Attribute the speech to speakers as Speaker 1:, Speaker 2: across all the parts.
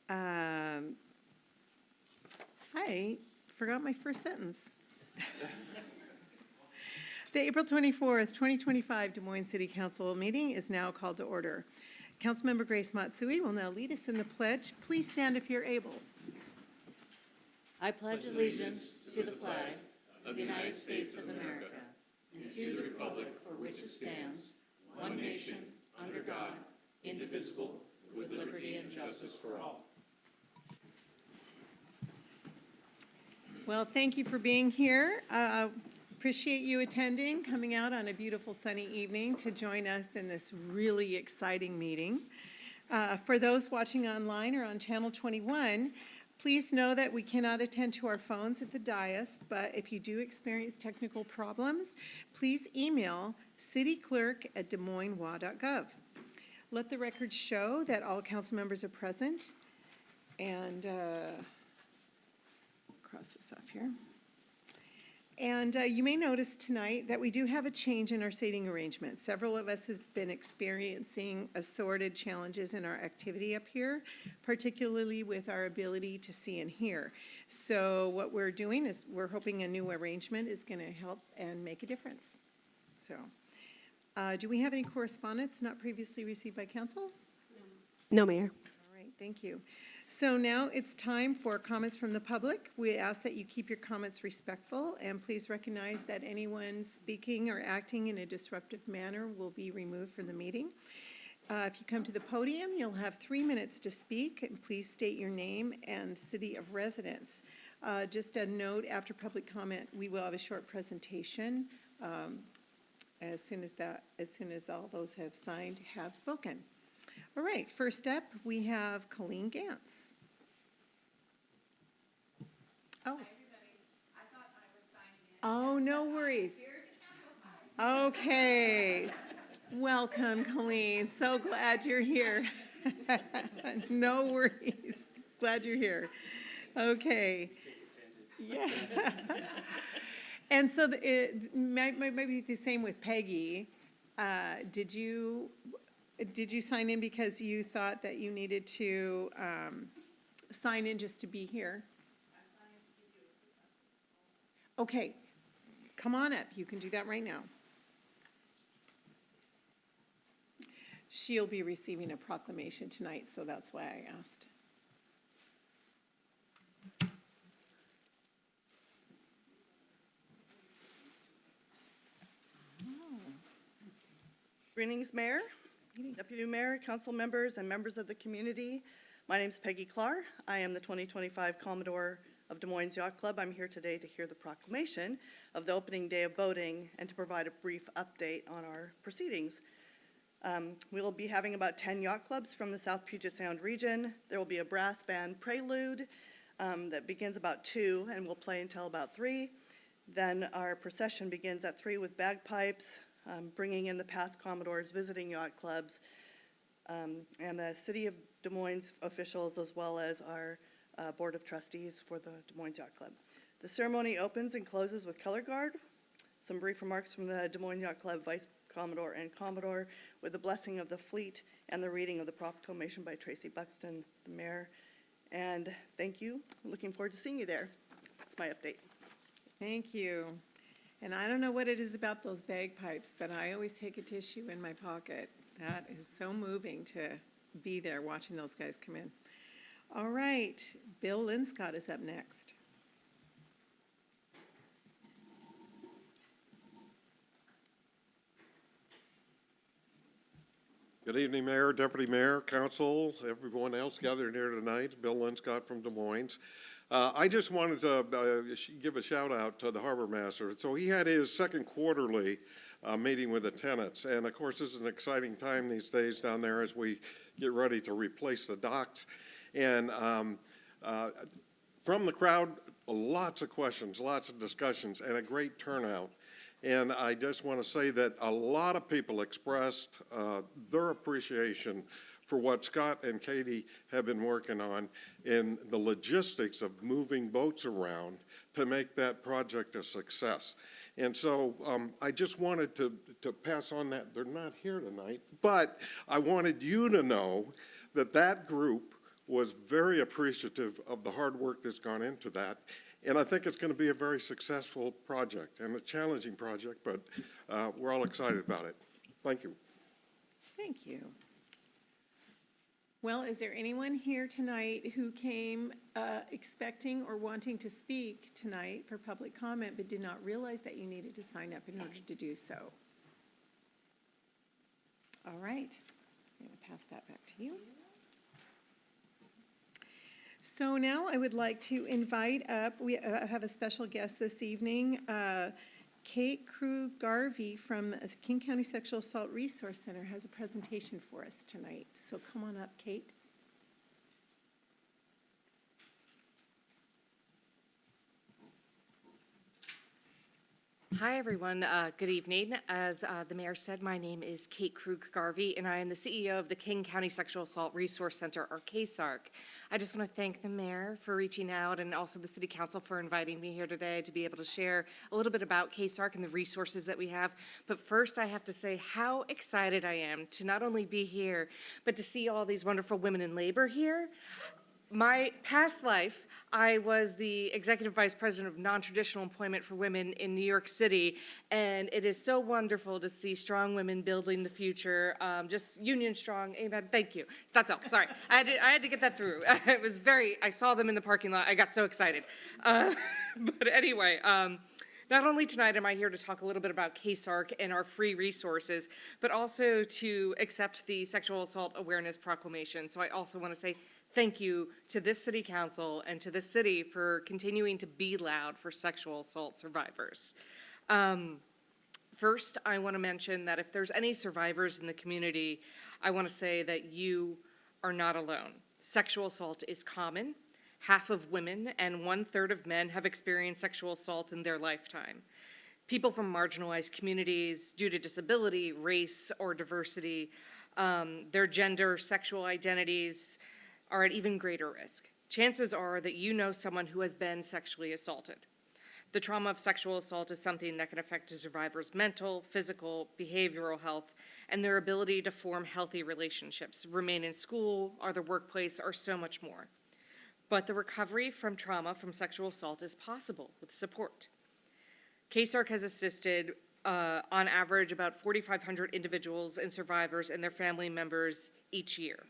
Speaker 1: I forgot my first sentence. The April 24th, 2025 Des Moines City Council meeting is now called to order. Councilmember Grace Matsui will now lead us in the pledge. Please stand if you're able.
Speaker 2: I pledge allegiance to the flag of the United States of America and to the republic for which it stands, one nation, under God, indivisible, with liberty and justice for all.
Speaker 1: Well, thank you for being here. Appreciate you attending, coming out on a beautiful sunny evening to join us in this really exciting meeting. For those watching online or on Channel 21, please know that we cannot attend to our phones at the dais, but if you do experience technical problems, please email cityclerk@desmoineswa.gov. Let the record show that all council members are present, and cross this off here. And you may notice tonight that we do have a change in our seating arrangement. Several of us have been experiencing assorted challenges in our activity up here, particularly with our ability to see and hear. So what we're doing is we're hoping a new arrangement is going to help and make a difference. So do we have any correspondence not previously received by council?
Speaker 3: No, Mayor.
Speaker 1: All right, thank you. So now it's time for comments from the public. We ask that you keep your comments respectful, and please recognize that anyone speaking or acting in a disruptive manner will be removed from the meeting. If you come to the podium, you'll have 3 minutes to speak, and please state your name and city of residence. Just a note, after public comment, we will have a short presentation as soon as all those have signed have spoken. All right, first up, we have Colleen Gantz. Oh.
Speaker 4: Hi, everybody. I thought I was signing in.
Speaker 1: Oh, no worries. Okay. Welcome, Colleen. So glad you're here. No worries. Glad you're here. Okay. Yeah. And so it might be the same with Peggy. Did you sign in because you thought that you needed to sign in just to be here? Okay, come on up. You can do that right now. She'll be receiving a proclamation tonight, so that's why I asked.
Speaker 5: Greetings, Mayor, Deputy Mayor, council members, and members of the community. My name is Peggy Clark. I am the 2025 Commodore of Des Moines Yacht Club. I'm here today to hear the proclamation of the opening day of boating and to provide a brief update on our proceedings. We will be having about 10 yacht clubs from the South Puget Sound region. There will be a brass band prelude that begins about 2 and will play until about 3. Then our procession begins at 3 with bagpipes, bringing in the past Commodores visiting yacht clubs, and the City of Des Moines officials, as well as our Board of Trustees for the Des Moines Yacht Club. The ceremony opens and closes with color guard, some brief remarks from the Des Moines Yacht Club Vice Commodore and Commodore, with the blessing of the fleet and the reading of the proclamation by Tracy Buxton, the mayor. And thank you. Looking forward to seeing you there. That's my update.
Speaker 1: Thank you. And I don't know what it is about those bagpipes, but I always take a tissue in my pocket. That is so moving to be there watching those guys come in. All right, Bill Linscott is up next.
Speaker 6: Good evening, Mayor, Deputy Mayor, Council, everyone else gathered here tonight. Bill Linscott from Des Moines. I just wanted to give a shout out to the harbor master. So he had his second quarterly meeting with the tenants. And of course, this is an exciting time these days down there as we get ready to replace the docks. And from the crowd, lots of questions, lots of discussions, and a great turnout. And I just want to say that a lot of people expressed their appreciation for what Scott and Katie have been working on in the logistics of moving boats around to make that project a success. And so I just wanted to pass on that. They're not here tonight, but I wanted you to know that that group was very appreciative of the hard work that's gone into that. And I think it's going to be a very successful project and a challenging project, but we're all excited about it. Thank you.
Speaker 1: Thank you. Well, is there anyone here tonight who came expecting or wanting to speak tonight for public comment but did not realize that you needed to sign up in order to do so? All right, I'm going to pass that back to you. So now I would like to invite up, we have a special guest this evening, Kate Krug-Garvey from the King County Sexual Assault Resource Center has a presentation for us tonight. So come on up, Kate.
Speaker 3: Hi, everyone. Good evening. As the mayor said, my name is Kate Krug-Garvey, and I am the CEO of the King County Sexual Assault Resource Center, or KSARC. I just want to thank the mayor for reaching out and also the city council for inviting me here today to be able to share a little bit about KSARC and the resources that we have. But first, I have to say how excited I am to not only be here, but to see all these wonderful women in labor here. My past life, I was the Executive Vice President of Non-Traditional Employment for Women in New York City, and it is so wonderful to see strong women building the future, just union strong, amen, thank you. That's all, sorry. I had to get that through. It was I saw them in the parking lot, I got so excited. But anyway, not only tonight am I here to talk a little bit about KSARC and our free resources, but also to accept the Sexual Assault Awareness Proclamation. So I also want to say thank you to this city council and to this city for continuing to be loud for sexual assault survivors. First, I want to mention that if there's any survivors in the community, I want to say that you are not alone. Sexual assault is common. Half of women and 1/3 of men have experienced sexual assault in their lifetime. People from marginalized communities due to disability, race, or diversity, their gender, sexual identities, are at even greater risk. Chances are that you know someone who has been sexually assaulted. The trauma of sexual assault is something that can affect a survivor's mental, physical, behavioral health, and their ability to form healthy relationships, remain in school, or the workplace, or so much more. But the recovery from trauma from sexual assault is possible with support. KSARC has assisted, on average, about 4,500 individuals and survivors and their family members each year.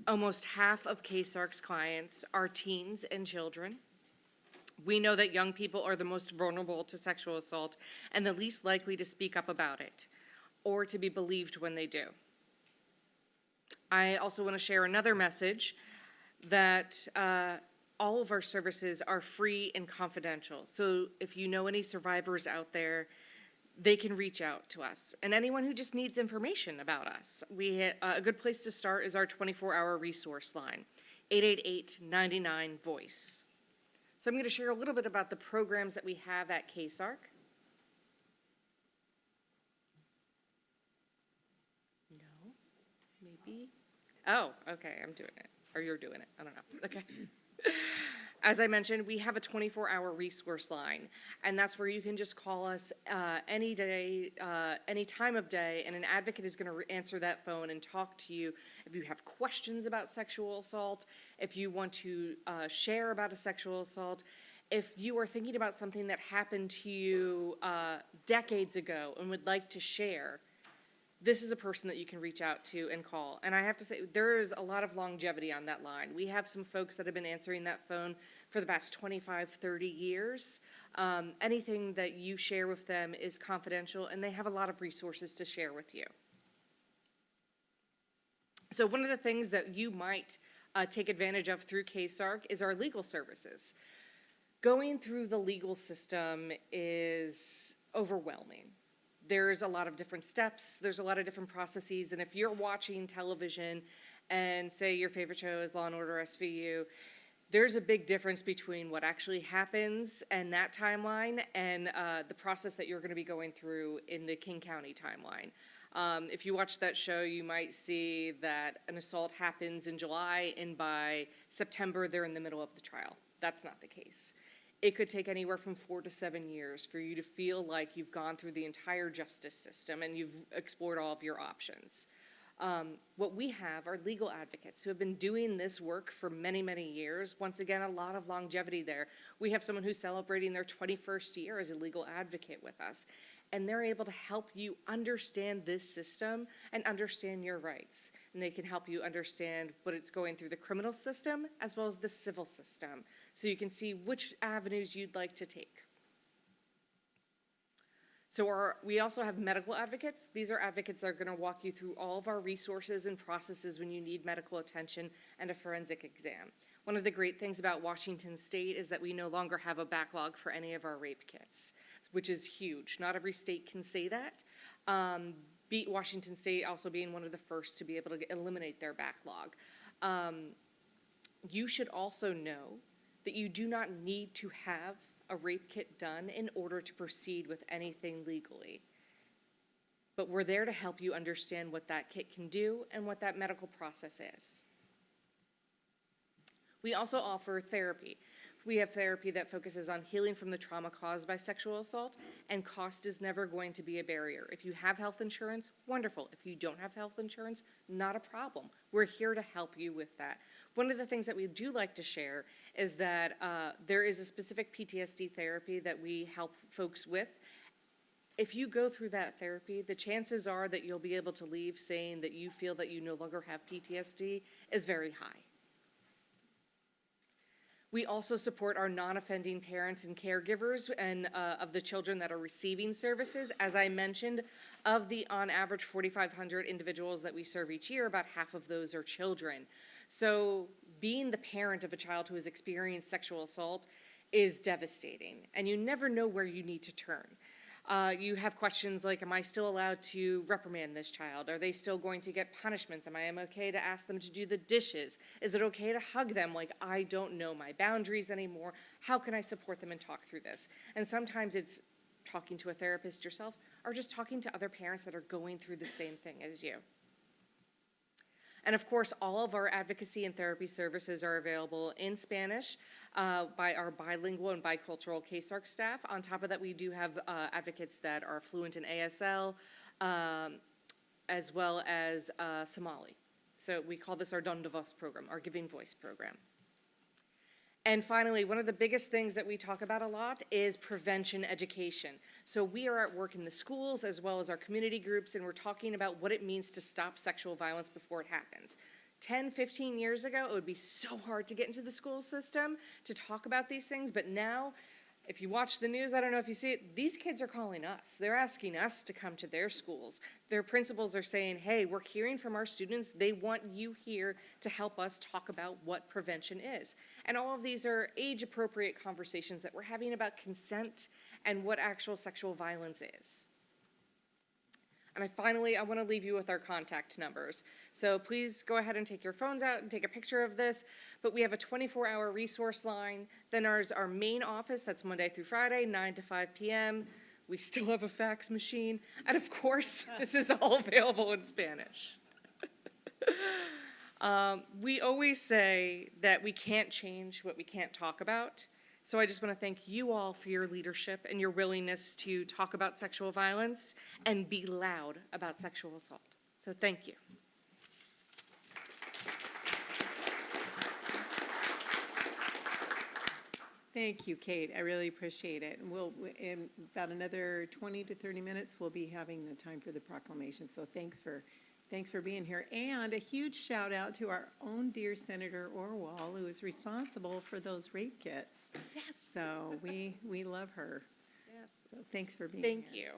Speaker 3: Almost half of KSARC's clients are teens and children. We know that young people are the most vulnerable to sexual assault and the least likely to speak up about it or to be believed when they do. I also want to share another message that all of our services are free and confidential. So if you know any survivors out there, they can reach out to us. And anyone who just needs information about us, a good place to start is our 24-hour resource line, 888-99-VOICE. So I'm going to share a little bit about the programs that we have at KSARC. No, maybe. Oh, okay, I'm doing it. Or you're doing it, I don't know, okay. As I mentioned, we have a 24-hour resource line, and that's where you can just call us any day, any time of day, and an advocate is going to answer that phone and talk to you if you have questions about sexual assault, if you want to share about a sexual assault, if you are thinking about something that happened to you decades ago and would like to share. This is a person that you can reach out to and call. And I have to say, there is a lot of longevity on that line. We have some folks that have been answering that phone for the past 25, 30 years. Anything that you share with them is confidential, and they have a lot of resources to share with you. So one of the things that you might take advantage of through KSARC is our legal services. Going through the legal system is overwhelming. There's a lot of different steps, there's a lot of different processes, and if you're watching television and say your favorite show is Law & Order SVU, there's a big difference between what actually happens and that timeline and the process that you're going to be going through in the King County timeline. If you watch that show, you might see that an assault happens in July, and by September, they're in the middle of the trial. That's not the case. It could take anywhere from 4 to 7 years for you to feel like you've gone through the entire justice system and you've explored all of your options. What we have are legal advocates who have been doing this work for many, many years. Once again, a lot of longevity there. We have someone who's celebrating their 21st year as a legal advocate with us. And they're able to help you understand this system and understand your rights. And they can help you understand what it's going through the criminal system as well as the civil system, so you can see which avenues you'd like to take. So we also have medical advocates. These are advocates that are going to walk you through all of our resources and processes when you need medical attention and a forensic exam. One of the great things about Washington State is that we no longer have a backlog for any of our rape kits, which is huge. Not every state can say that. Washington State also being one of the first to be able to eliminate their backlog. You should also know that you do not need to have a rape kit done in order to proceed with anything legally. But we're there to help you understand what that kit can do and what that medical process is. We also offer therapy. We have therapy that focuses on healing from the trauma caused by sexual assault, and cost is never going to be a barrier. If you have health insurance, wonderful. If you don't have health insurance, not a problem. We're here to help you with that. One of the things that we do like to share is that there is a specific PTSD therapy that we help folks with. If you go through that therapy, the chances are that you'll be able to leave saying that you feel that you no longer have PTSD is very high. We also support our non-offending parents and caregivers and of the children that are receiving services. As I mentioned, of the on average 4,500 individuals that we serve each year, about half of those are children. So being the parent of a child who has experienced sexual assault is devastating, and you never know where you need to turn. You have questions like, am I still allowed to reprimand this child? Are they still going to get punishments? Am I okay to ask them to do the dishes? Is it okay to hug them? Like, I don't know my boundaries anymore. How can I support them and talk through this? And sometimes it's talking to a therapist yourself or just talking to other parents that are going through the same thing as you. And of course, all of our advocacy and therapy services are available in Spanish by our bilingual and bicultural CASARC staff. On top of that, we do have advocates that are fluent in ASL, as well as Somali. So we call this our Don de Voz program, our Giving Voice program. And finally, one of the biggest things that we talk about a lot is prevention education. So we are at work in the schools as well as our community groups, and we're talking about what it means to stop sexual violence before it happens. 10, 15 years ago, it would be so hard to get into the school system to talk about these things, but now, if you watch the news, I don't know if you see it, these kids are calling us. They're asking us to come to their schools. Their principals are saying, hey, we're hearing from our students. They want you here to help us talk about what prevention is. And all of these are age-appropriate conversations that we're having about consent and what actual sexual violence is. And finally, I want to leave you with our contact numbers. So please go ahead and take your phones out and take a picture of this. But we have a 24-hour resource line. Then there's our main office, that's Monday through Friday, 9 to 5 p.m. We still have a fax machine. And of course, this is all available in Spanish. We always say that we can't change what we can't talk about. So I just want to thank you all for your leadership and your willingness to talk about sexual violence and be loud about sexual assault. So thank you.
Speaker 1: Thank you, Kate. I really appreciate it. And we'll, in about another 20 to 30 minutes, we'll be having the time for the proclamation. So thanks for being here. And a huge shout out to our own dear Senator Orwell, who is responsible for those rape kits.
Speaker 3: Yes.
Speaker 1: So we love her.
Speaker 3: Yes.
Speaker 1: So thanks for being here.
Speaker 3: Thank you.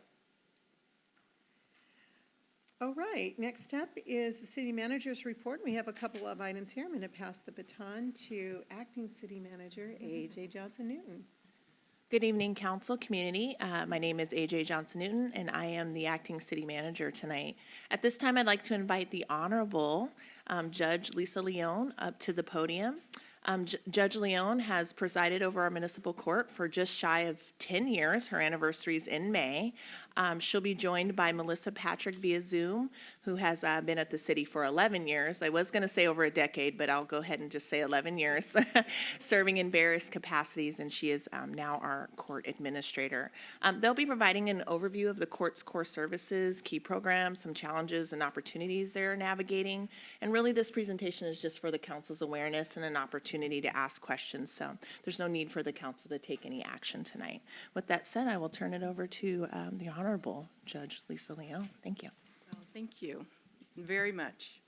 Speaker 1: All right, next up is the city manager's report. We have a couple of items here. I'm going to pass the baton to acting city manager A.J. Johnson-Newton.
Speaker 7: Good evening, council, community. My name is A.J. Johnson-Newton, and I am the acting city manager tonight. At this time, I'd like to invite the Honorable Judge Lisa Leone up to the podium. Judge Leone has presided over our municipal court for just shy of 10 years. Her anniversary is in May. She'll be joined by Melissa Patrick via Zoom, who has been at the city for 11 years. I was going to say over a decade, but I'll go ahead and just say 11 years, serving in various capacities, and she is now our court administrator. They'll be providing an overview of the court's core services, key programs, some challenges and opportunities they're navigating. And really, this presentation is just for the council's awareness and an opportunity to ask questions. So there's no need for the council to take any action tonight. With that said, I will turn it over to the Honorable Judge Lisa Leon. Thank you.
Speaker 8: Well, thank you very much.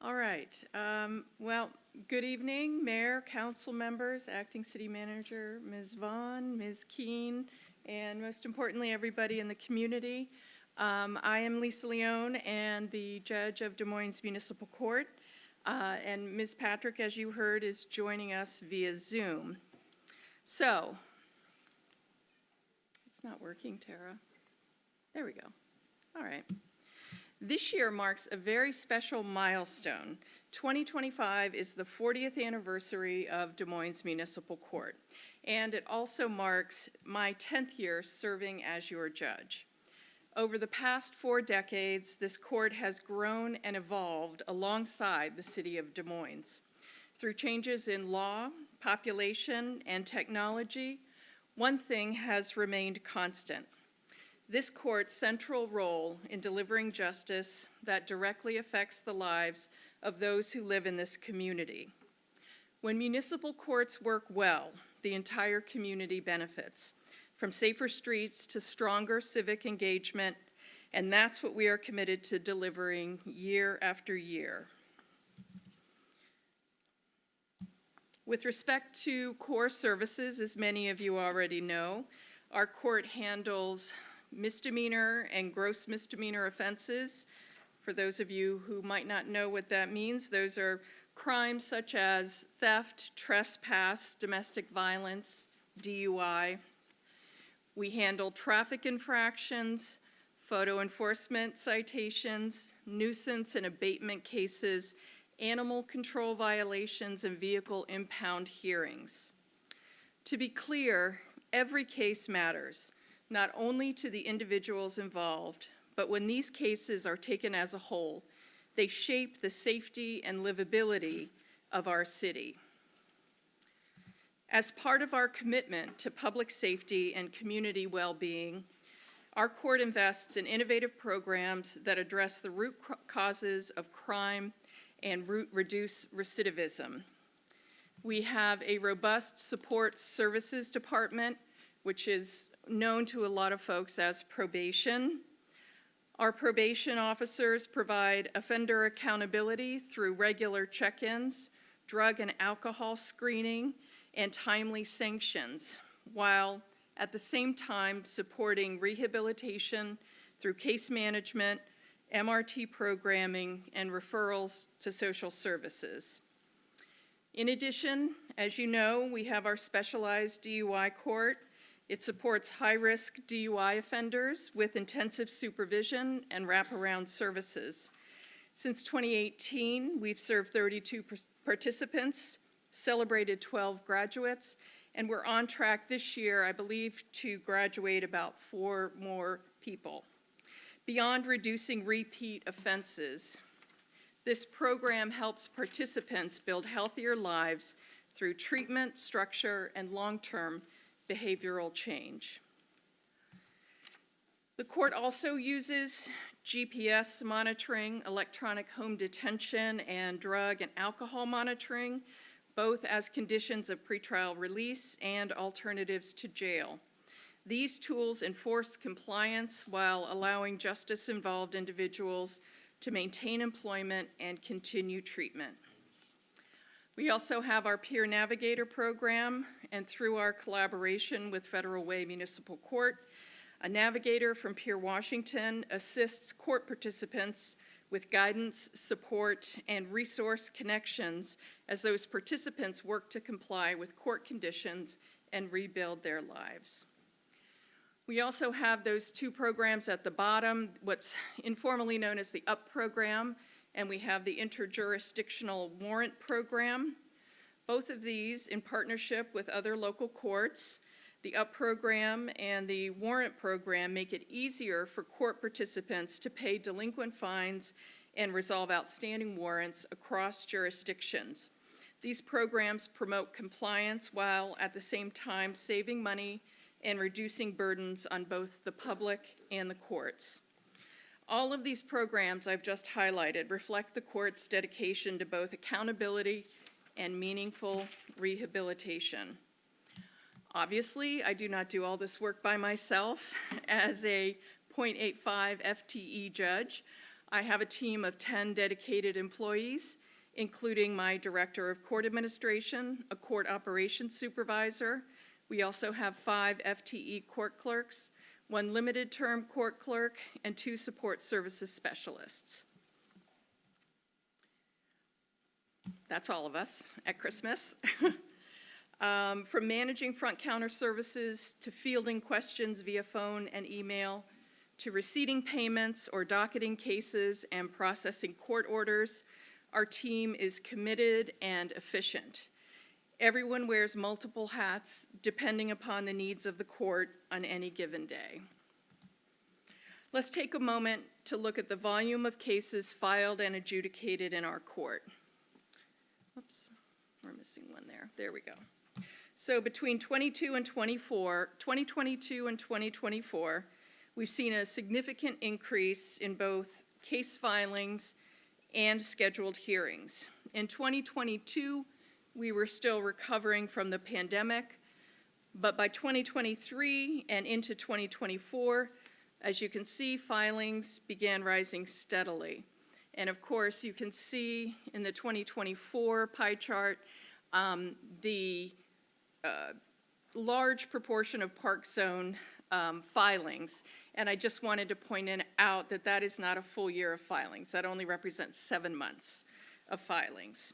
Speaker 8: All right. Well, good evening, Mayor, council members, Acting City Manager, Ms. Vaughn, Ms. Keene, and most importantly, everybody in the community. I am Lisa Leon and the Judge of Des Moines Municipal Court. And Ms. Patrick, as you heard, is joining us via Zoom. So, it's not working, Tara. There we go. All right. This year marks a very special milestone. 2025 is the 40th anniversary of Des Moines Municipal Court, and it also marks my 10th year serving as your judge. Over the past 4 decades, this court has grown and evolved alongside the city of Des Moines. Through changes in law, population, and technology, one thing has remained constant: this court's central role in delivering justice that directly affects the lives of those who live in this community. When municipal courts work well, the entire community benefits, from safer streets to stronger civic engagement, and that's what we are committed to delivering year after year. With respect to core services, as many of you already know, our court handles misdemeanor and gross misdemeanor offenses. For those of you who might not know what that means, those are crimes such as theft, trespass, domestic violence, DUI. We handle traffic infractions, photo enforcement citations, nuisance and abatement cases, animal control violations, and vehicle impound hearings. To be clear, every case matters, not only to the individuals involved, but when these cases are taken as a whole, they shape the safety and livability of our city. As part of our commitment to public safety and community well-being, our court invests in innovative programs that address the root causes of crime and reduce recidivism. We have a robust support services department, which is known to a lot of folks as probation. Our probation officers provide offender accountability through regular check-ins, drug and alcohol screening, and timely sanctions, while at the same time supporting rehabilitation through case management, MRT programming, and referrals to social services. In addition, as you know, we have our specialized DUI court. It supports high-risk DUI offenders with intensive supervision and wraparound services. Since 2018, we've served 32 participants, celebrated 12 graduates, and we're on track this year, I believe, to graduate about 4 more people. Beyond reducing repeat offenses, this program helps participants build healthier lives through treatment, structure, and long-term behavioral change. The court also uses GPS monitoring, electronic home detention, and drug and alcohol monitoring, both as conditions of pretrial release and alternatives to jail. These tools enforce compliance while allowing justice-involved individuals to maintain employment and continue treatment. We also have our Peer Navigator program, and through our collaboration with Federal Way Municipal Court, a navigator from Peer Washington assists court participants with guidance, support, and resource connections as those participants work to comply with court conditions and rebuild their lives. We also have those 2 programs at the bottom, what's informally known as the UP program, and we have the interjurisdictional warrant program. Both of these in partnership with other local courts. The UP program and the warrant program make it easier for court participants to pay delinquent fines and resolve outstanding warrants across jurisdictions. These programs promote compliance while at the same time saving money and reducing burdens on both the public and the courts. All of these programs I've just highlighted reflect the court's dedication to both accountability and meaningful rehabilitation. Obviously, I do not do all this work by myself. As a .85 FTE judge, I have a team of 10 dedicated employees, including my Director of Court Administration, a Court Operations Supervisor. We also have 5 FTE court clerks, 1 limited-term court clerk, and 2 support services specialists. That's all of us at Christmas. From managing front counter services to fielding questions via phone and email, to receiving payments or docketing cases and processing court orders, our team is committed and efficient. Everyone wears multiple hats depending upon the needs of the court on any given day. Let's take a moment to look at the volume of cases filed and adjudicated in our court. Oops, we're missing one there. There we go. So between 2022 and 2024, we've seen a significant increase in both case filings and scheduled hearings. In 2022, we were still recovering from the pandemic, but by 2023 and into 2024, as you can see, filings began rising steadily. And of course, you can see in the 2024 pie chart, the large proportion of Park Zone filings. And I just wanted to point out that that is not a full year of filings. That only represents 7 months of filings.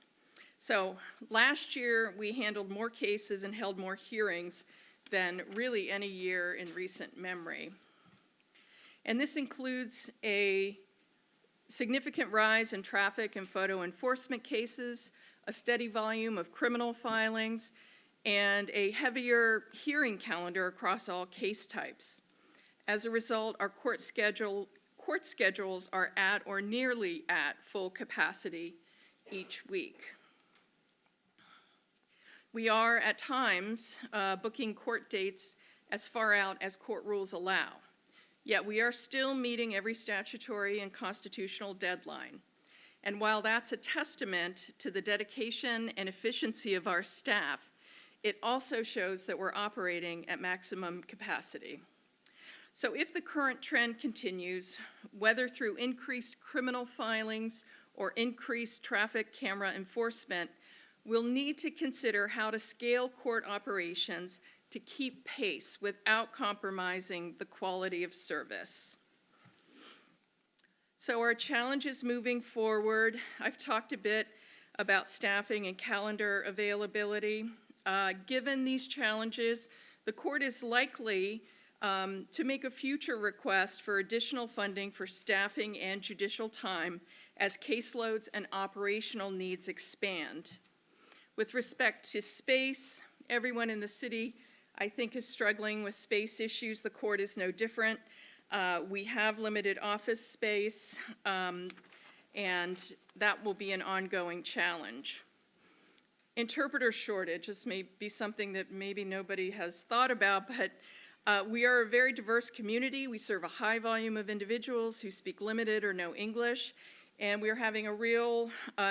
Speaker 8: So last year, we handled more cases and held more hearings than really any year in recent memory. And this includes a significant rise in traffic and photo enforcement cases, a steady volume of criminal filings, and a heavier hearing calendar across all case types. As a result, our court schedules are at or nearly at full capacity each week. We are, at times, booking court dates as far out as court rules allow. Yet we are still meeting every statutory and constitutional deadline. And while that's a testament to the dedication and efficiency of our staff, it also shows that we're operating at maximum capacity. So if the current trend continues, whether through increased criminal filings or increased traffic camera enforcement, we'll need to consider how to scale court operations to keep pace without compromising the quality of service. So our challenges moving forward, I've talked a bit about staffing and calendar availability. Given these challenges, the court is likely to make a future request for additional funding for staffing and judicial time as caseloads and operational needs expand. With respect to space, everyone in the city, I think, is struggling with space issues. The court is no different. We have limited office space, and that will be an ongoing challenge. Interpreter shortage, this may be something that maybe nobody has thought about, but we are a very diverse community. We serve a high volume of individuals who speak limited or no English, and we're having a real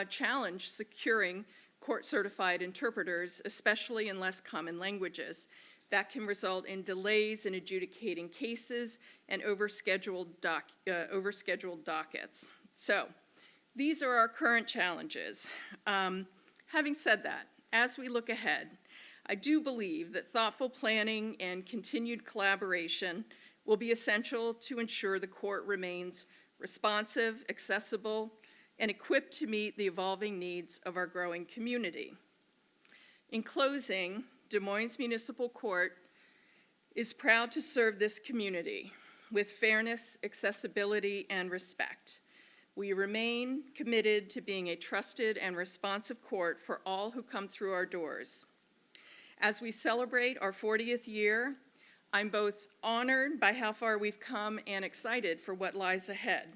Speaker 8: challenge securing court-certified interpreters, especially in less common languages. That can result in delays in adjudicating cases and overscheduled dockets. So these are our current challenges. Having said that, as we look ahead, I do believe that thoughtful planning and continued collaboration will be essential to ensure the court remains responsive, accessible, and equipped to meet the evolving needs of our growing community. In closing, Des Moines Municipal Court is proud to serve this community with fairness, accessibility, and respect. We remain committed to being a trusted and responsive court for all who come through our doors. As we celebrate our 40th year, I'm both honored by how far we've come and excited for what lies ahead.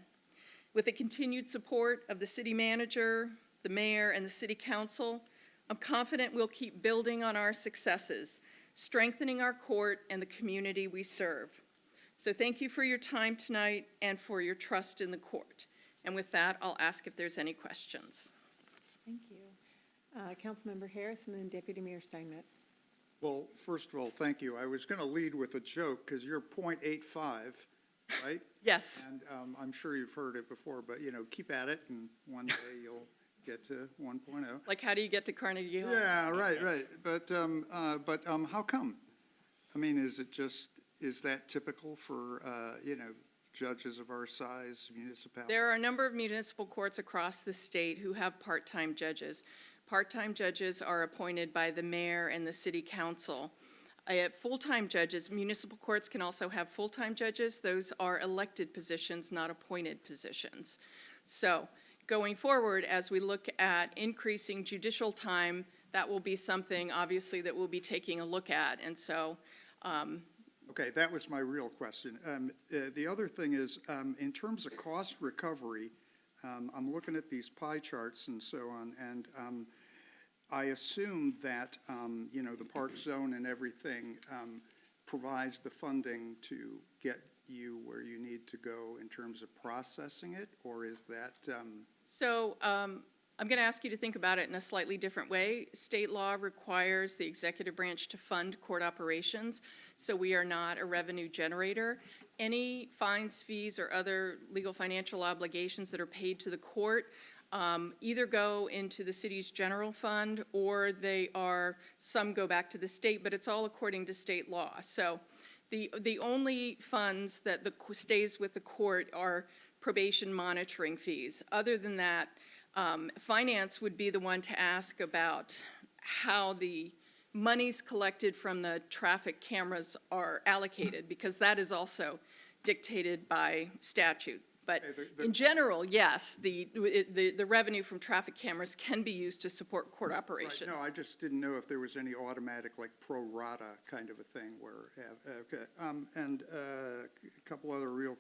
Speaker 8: With the continued support of the city manager, the mayor, and the city council, I'm confident we'll keep building on our successes, strengthening our court and the community we serve. So thank you for your time tonight and for your trust in the court. And with that, I'll ask if there's any questions.
Speaker 1: Thank you. Councilmember Harris and then Deputy Mayor Steinmetz.
Speaker 9: Well, first of all, thank you. I was going to lead with a joke because you're .85, right?
Speaker 8: Yes.
Speaker 9: And I'm sure you've heard it before, but, you know, keep at it, and one day you'll get to 1.0.
Speaker 8: Like, how do you get to Carnegie Hall?
Speaker 9: Yeah, right. But how come? I mean, is that typical for, you know, judges of our size, municipalities?
Speaker 8: There are a number of municipal courts across the state who have part-time judges. Part-time judges are appointed by the mayor and the city council. Full-time judges, municipal courts can also have full-time judges. Those are elected positions, not appointed positions. So going forward, as we look at increasing judicial time, that will be something, obviously, that we'll be taking a look at. And so
Speaker 9: Okay, that was my real question. The other thing is, in terms of cost recovery, I'm looking at these pie charts and so on, and I assume that, you know, the park zone and everything provides the funding to get you where you need to go in terms of processing it, or is that?
Speaker 8: So I'm going to ask you to think about it in a slightly different way. State law requires the executive branch to fund court operations, so we are not a revenue generator. Any fines, fees, or other legal financial obligations that are paid to the court either go into the city's general fund or some go back to the state, but it's all according to state law. So the only funds that stays with the court are probation monitoring fees. Other than that, finance would be the one to ask about how the monies collected from the traffic cameras are allocated, because that is also dictated by statute. But in general, yes, the revenue from traffic cameras can be used to support court operations.
Speaker 9: Right, no, I just didn't know if there was any automatic, like, pro rata kind of a thing where, okay. And a couple other real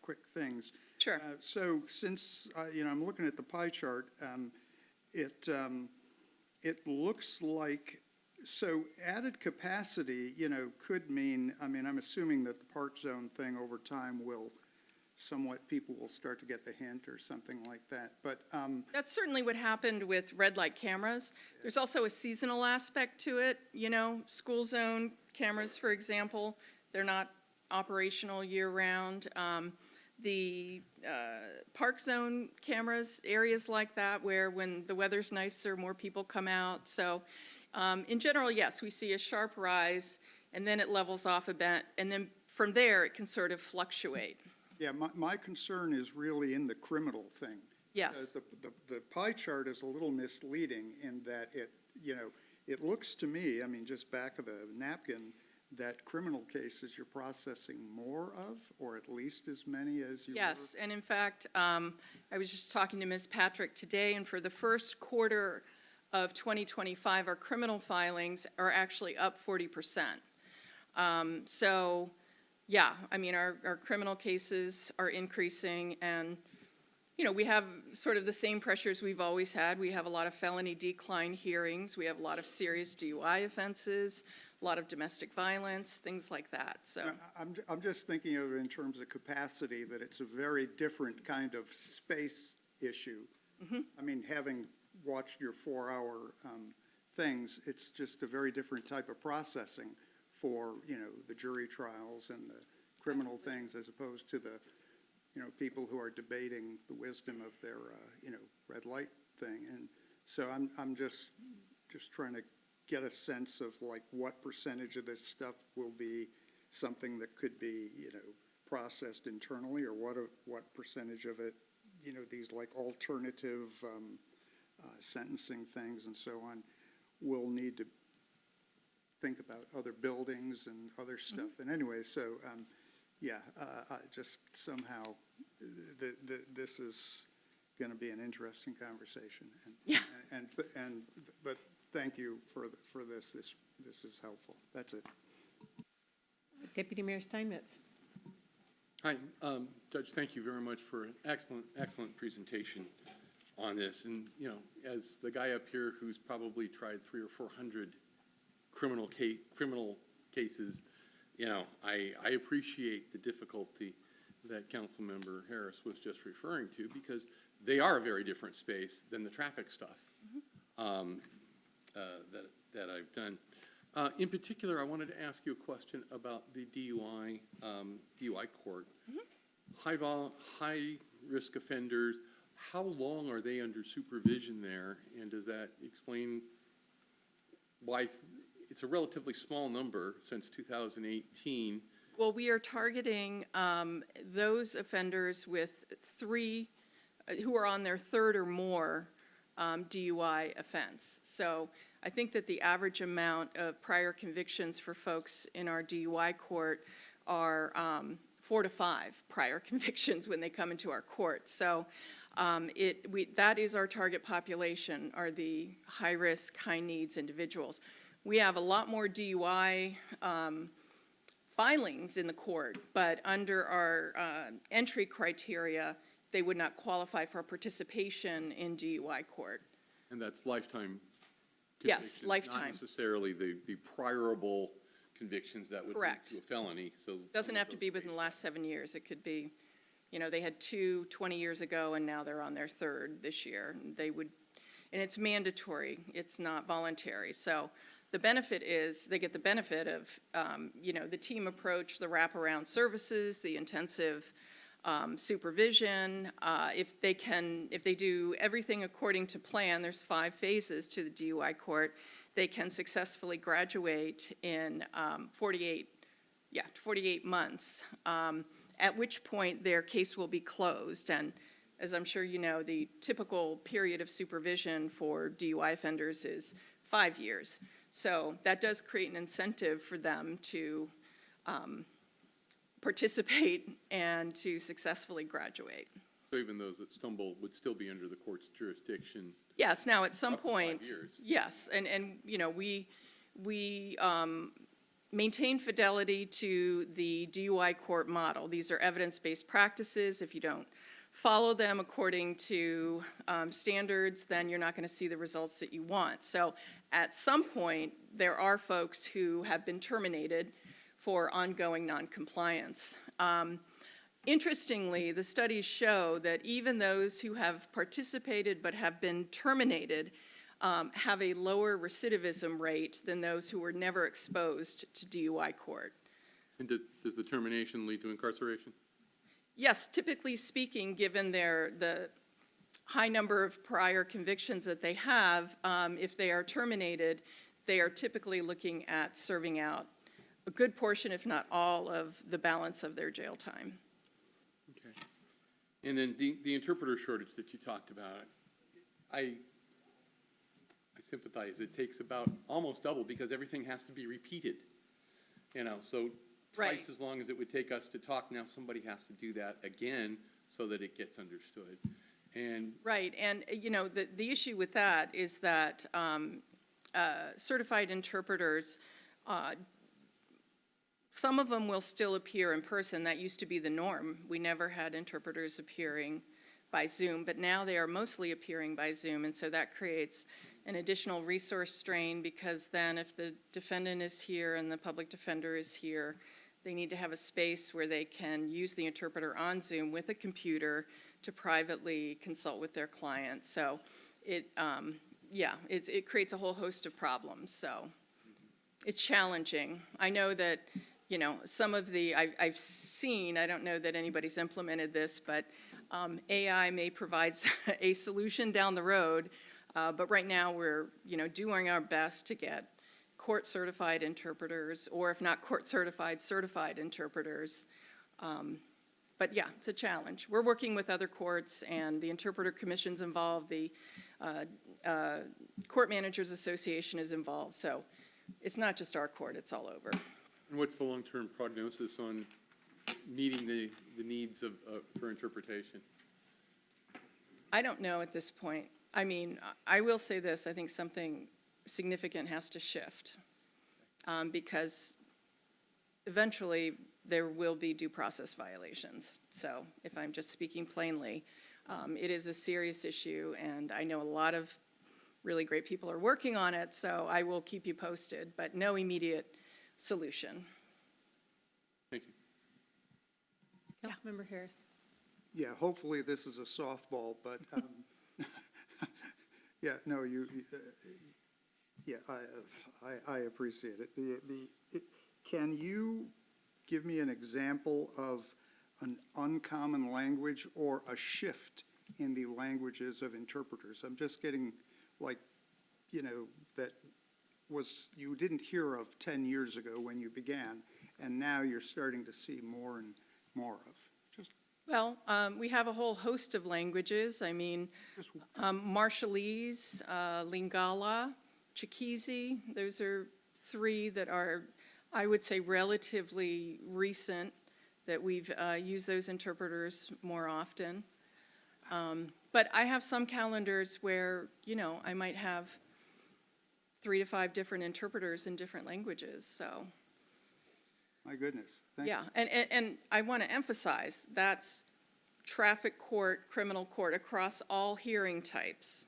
Speaker 9: quick things.
Speaker 8: Sure.
Speaker 9: So since, you know, I'm looking at the pie chart, it looks like, so added capacity, you know, could mean, I mean, I'm assuming that the park zone thing over time will people will start to get the hint or something like that. But
Speaker 8: that's certainly what happened with red light cameras. There's also a seasonal aspect to it. You know, school zone cameras, for example, they're not operational year-round. The park zone cameras, areas like that where when the weather's nicer, more people come out. So in general, yes, we see a sharp rise, and then it levels off a bit, and then from there it can sort of fluctuate.
Speaker 9: yeah, my concern is really in the criminal thing.
Speaker 8: Yes.
Speaker 9: The pie chart is a little misleading in that it, you know, it looks to me, I mean, just back of the napkin, that criminal cases you're processing more of, or at least as many as you were?
Speaker 8: Yes, and in fact, I was just talking to Ms. Patrick today, and for the first quarter of 2025, our criminal filings are actually up 40%. So, yeah, I mean, our criminal cases are increasing, and, you know, we have sort of the same pressures we've always had. We have a lot of felony decline hearings. We have a lot of serious DUI offenses, a lot of domestic violence, things like that, so.
Speaker 9: I'm just thinking of it in terms of capacity, that it's a very different kind of space issue.
Speaker 8: Mm-hmm.
Speaker 9: I mean, having watched your 4-hour things, it's just a very different type of processing for, you know, the jury trials and the criminal things, as opposed to the, you know, people who are debating the wisdom of their, you know, red light thing. And so I'm just trying to get a sense of, like, what percentage of this stuff will be something that could be, you know, processed internally, or what percentage of it, you know, these like alternative sentencing things and so on, will need to think about other buildings and other stuff.
Speaker 8: Mm-hmm.
Speaker 9: And anyway, so yeah, just somehow this is going to be an interesting conversation. And,
Speaker 8: Yeah.
Speaker 9: But thank you for this. This this is helpful. That's it.
Speaker 1: Deputy Mayor Steinmetz.
Speaker 10: Hi, Judge, thank you very much for an excellent presentation on this. And, you know, as the guy up here who's probably tried 300 or 400 criminal cases, you know, I appreciate the difficulty that Councilmember Harris was just referring to, because they are a very different space than the traffic stuff that I've done. In particular, I wanted to ask you a question about the DUI court. High-risk offenders, how long are they under supervision there? And does that explain why it's a relatively small number since 2018?
Speaker 8: Well, we are targeting those offenders with who are on their third or more DUI offense. So I think that the average amount of prior convictions for folks in our DUI court are 4 to 5 prior convictions when they come into our court. So that is our target population, are the high-risk, high-needs individuals. We have a lot more DUI filings in the court, but under our entry criteria, they would not qualify for participation in DUI court.
Speaker 10: And that's lifetime
Speaker 8: Yes,
Speaker 10: convictions,
Speaker 8: lifetime.
Speaker 10: not necessarily the priorable convictions that would lead
Speaker 8: Correct.
Speaker 10: to a felony. So
Speaker 8: Doesn't have to be within the last 7 years. It could be, you know, they had 2 20 years ago, and now they're on their third this year. They would, and it's mandatory. It's not voluntary. So the benefit is they get the benefit of, you know, the team approach, the wraparound services, the intensive supervision. If they do everything according to plan, there's 5 phases to the DUI court. They can successfully graduate in 48 months, at which point their case will be closed. And as I'm sure you know, the typical period of supervision for DUI offenders is 5 years. So that does create an incentive for them to participate and to successfully graduate.
Speaker 10: So even those that stumble would still be under the court's jurisdiction?
Speaker 8: Yes, now at some
Speaker 10: Up to 5
Speaker 8: point,
Speaker 10: years.
Speaker 8: yes, and you know, we maintain fidelity to the DUI court model. These are evidence-based practices. If you don't follow them according to standards, then you're not going to see the results that you want. So at some point, there are folks who have been terminated for ongoing noncompliance. Interestingly, the studies show that even those who have participated but have been terminated have a lower recidivism rate than those who were never exposed to DUI court.
Speaker 10: And does the termination lead to incarceration?
Speaker 8: Yes, typically speaking, given the high number of prior convictions that they have, if they are terminated, they are typically looking at serving out a good portion, if not all, of the balance of their jail time.
Speaker 10: Okay. And then the interpreter shortage that you talked about, I sympathize. It takes about almost double because everything has to be repeated. You know, so twice
Speaker 8: Right.
Speaker 10: as long as it would take us to talk, now somebody has to do that again so that it gets understood. And
Speaker 8: Right, and you know, the issue with that is that certified interpreters, some of them will still appear in person. That used to be the norm. We never had interpreters appearing by Zoom, but now they are mostly appearing by Zoom, and so that creates an additional resource strain, because then if the defendant is here and the public defender is here, they need to have a space where they can use the interpreter on Zoom with a computer to privately consult with their client. So it creates a whole host of problems. So it's challenging. I know that, you know, some of I've seen, I don't know that anybody's implemented this, but AI may provide a solution down the road. But right now we're, you know, doing our best to get court-certified interpreters, or if not court-certified, certified interpreters. But yeah, it's a challenge. We're working with other courts, and the Interpreter Commission's involved, the Court Managers Association is involved. So it's not just our court, it's all over.
Speaker 10: And what's the long-term prognosis on meeting the needs for interpretation?
Speaker 8: I don't know at this point. I mean, I will say this, I think something significant has to shift. because eventually there will be due process violations. So if I'm just speaking plainly, it is a serious issue, and I know a lot of really great people are working on it, so I will keep you posted, but no immediate solution.
Speaker 10: Thank you.
Speaker 1: Councilmember Harris.
Speaker 9: Yeah, hopefully this is a softball, but, yeah, no, yeah, I appreciate it. Can you give me an example of an uncommon language or a shift in the languages of interpreters? I'm just getting, like, you know, that you didn't hear of 10 years ago when you began, and now you're starting to see more and more of.
Speaker 8: Well, we have a whole host of languages. I mean, Marshallese, Lingala, Chikezi, those are three that are, I would say, relatively recent that we've used those interpreters more often. But I have some calendars where, you know, I might have 3 to 5 different interpreters in different languages, so.
Speaker 9: My goodness. Thank you.
Speaker 8: Yeah, and I want to emphasize, that's traffic court, criminal court, across all hearing types.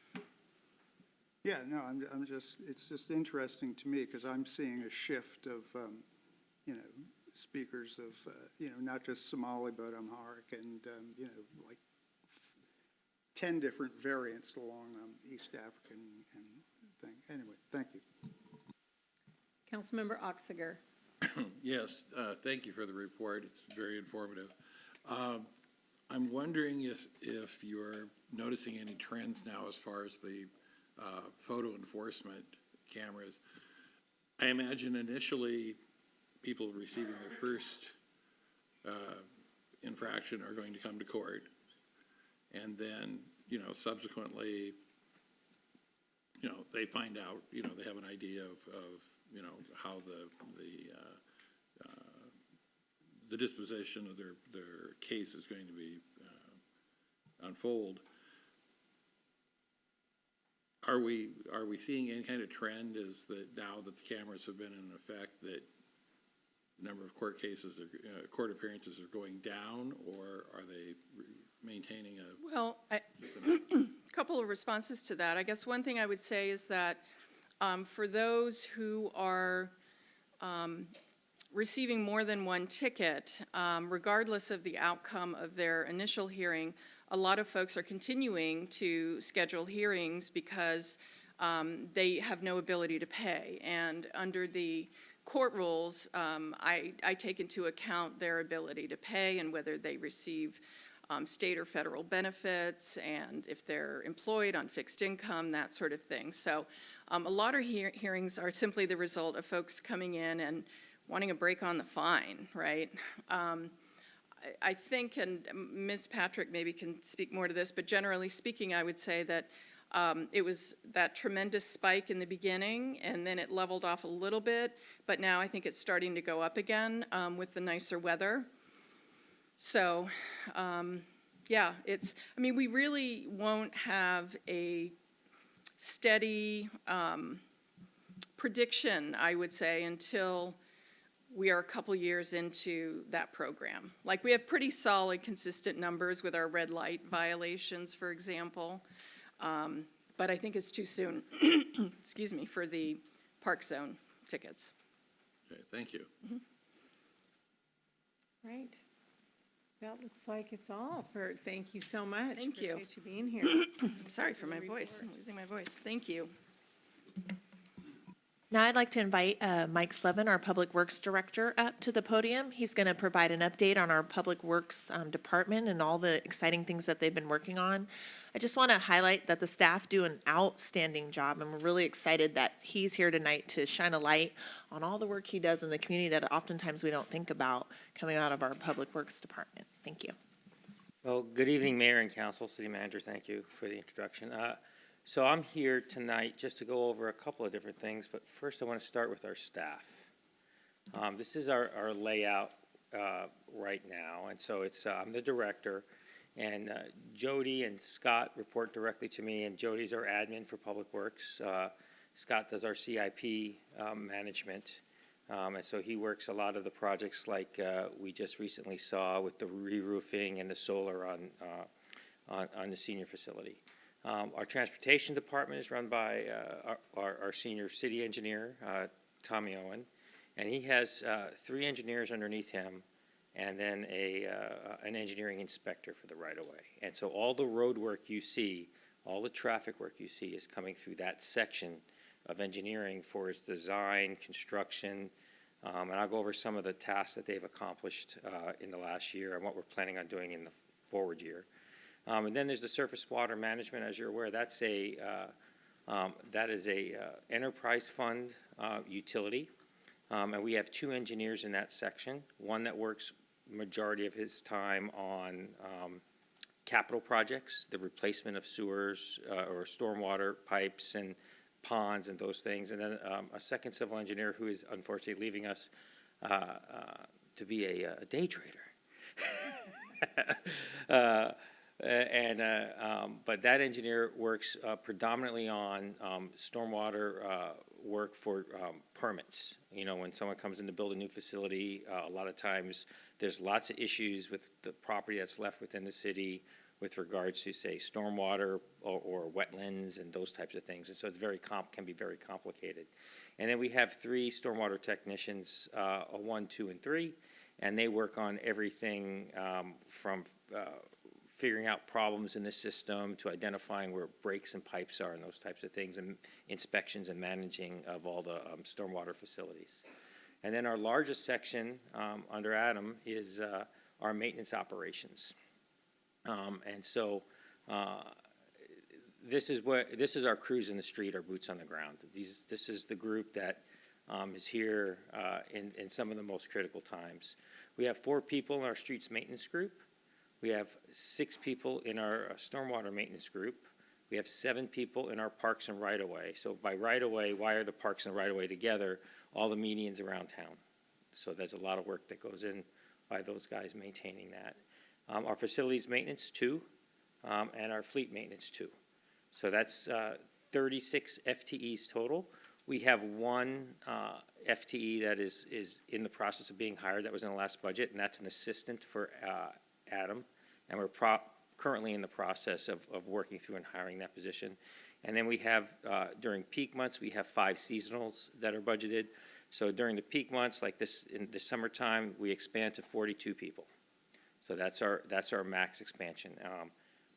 Speaker 9: Yeah, no, I'm just, it's just interesting to me because I'm seeing a shift of, you know, speakers of, you know, not just Somali, but Amharic and, you know, like 10 different variants along East African and thing. Anyway, thank you.
Speaker 1: Councilmember Oxiger.
Speaker 11: Yes, thank you for the report. It's very informative. I'm wondering if you're noticing any trends now as far as the photo enforcement cameras. I imagine initially people receiving their first infraction are going to come to court, and then, you know, subsequently, you know, they find out, you know, they have an idea of you know, how the disposition of their case is going to be unfold. Are we seeing any kind of trend? Is that now that the cameras have been in effect, that the number of court cases, court appearances are going down, or are they maintaining a?
Speaker 8: Well, a couple of responses to that. I guess one thing I would say is that for those who are receiving more than one ticket, regardless of the outcome of their initial hearing, a lot of folks are continuing to schedule hearings because they have no ability to pay. And under the court rules, I take into account their ability to pay and whether they receive state or federal benefits, and if they're employed on fixed income, that sort of thing. So a lot of hearings are simply the result of folks coming in and wanting a break on the fine, right? I think, and Ms. Patrick maybe can speak more to this, but generally speaking, I would say that it was that tremendous spike in the beginning, and then it leveled off a little bit, but now I think it's starting to go up again with the nicer weather. So, yeah, I mean, we really won't have a steady prediction, I would say, until we are a couple years into that program. Like, we have pretty solid, consistent numbers with our red light violations, for example, but I think it's too soon, excuse me, for the park zone tickets.
Speaker 11: Okay, thank you.
Speaker 8: Mm-hmm.
Speaker 1: Right. That looks like it's all for, thank you so much.
Speaker 8: Thank you.
Speaker 1: Appreciate you being here.
Speaker 8: I'm sorry for my voice. I'm losing my voice. Thank you.
Speaker 7: Now I'd like to invite Mike Slevin, our Public Works Director, up to the podium. He's going to provide an update on our Public Works Department and all the exciting things that they've been working on. I just want to highlight that the staff do an outstanding job, and we're really excited that he's here tonight to shine a light on all the work he does in the community that oftentimes we don't think about coming out of our Public Works Department. Thank you.
Speaker 12: Well, good evening, Mayor and Council, City Manager. Thank you for the introduction. So I'm here tonight just to go over a couple of different things, but first I want to start with our staff. This is our layout right now, and so it's I'm the director, and Jody and Scott report directly to me, and Jody's our admin for Public Works. Scott does our CIP management. And so he works a lot of the projects like we just recently saw with the re-roofing and the solar on the senior facility. Our transportation department is run by our senior city engineer, Tommy Owen, and he has 3 engineers underneath him and then an engineering inspector for the right-of-way. And so all the road work you see, all the traffic work you see is coming through that section of engineering for its design, construction, and I'll go over some of the tasks that they've accomplished in the last year and what we're planning on doing in the forward year. And then there's the surface water management, as you're aware. That is a enterprise fund utility, and we have 2 engineers in that section. One that works majority of his time on capital projects, the replacement of sewers or stormwater pipes and ponds and those things, and then a second civil engineer who is unfortunately leaving us to be a day trader. But that engineer works predominantly on stormwater work for permits. You know, when someone comes in to build a new facility, a lot of times there's lots of issues with the property that's left within the city with regards to, say, stormwater or wetlands and those types of things. And so it's can be very complicated. And then we have 3 stormwater technicians, 1, 2, and 3, and they work on everything from figuring out problems in the system to identifying where breaks and pipes are and those types of things, and inspections and managing of all the stormwater facilities. And then our largest section under Adam is our maintenance operations. And so this is our crews in the street, our boots on the ground. This is the group that is here in some of the most critical times. We have 4 people in our streets maintenance group. We have 6 people in our stormwater maintenance group. We have 7 people in our parks and right-of-way. So by right-of-way, why are the parks and right-of-way together? All the medians around town. So there's a lot of work that goes in by those guys maintaining that. Our facilities maintenance 2, and our fleet maintenance 2. So that's 36 FTEs total. We have 1 FTE that is in the process of being hired. That was in the last budget, and that's an assistant for Adam. And we're currently in the process of working through and hiring that position. And then we have, during peak months, we have 5 seasonals that are budgeted. So during the peak months, like this in the summertime, we expand to 42 people. So that's our max expansion.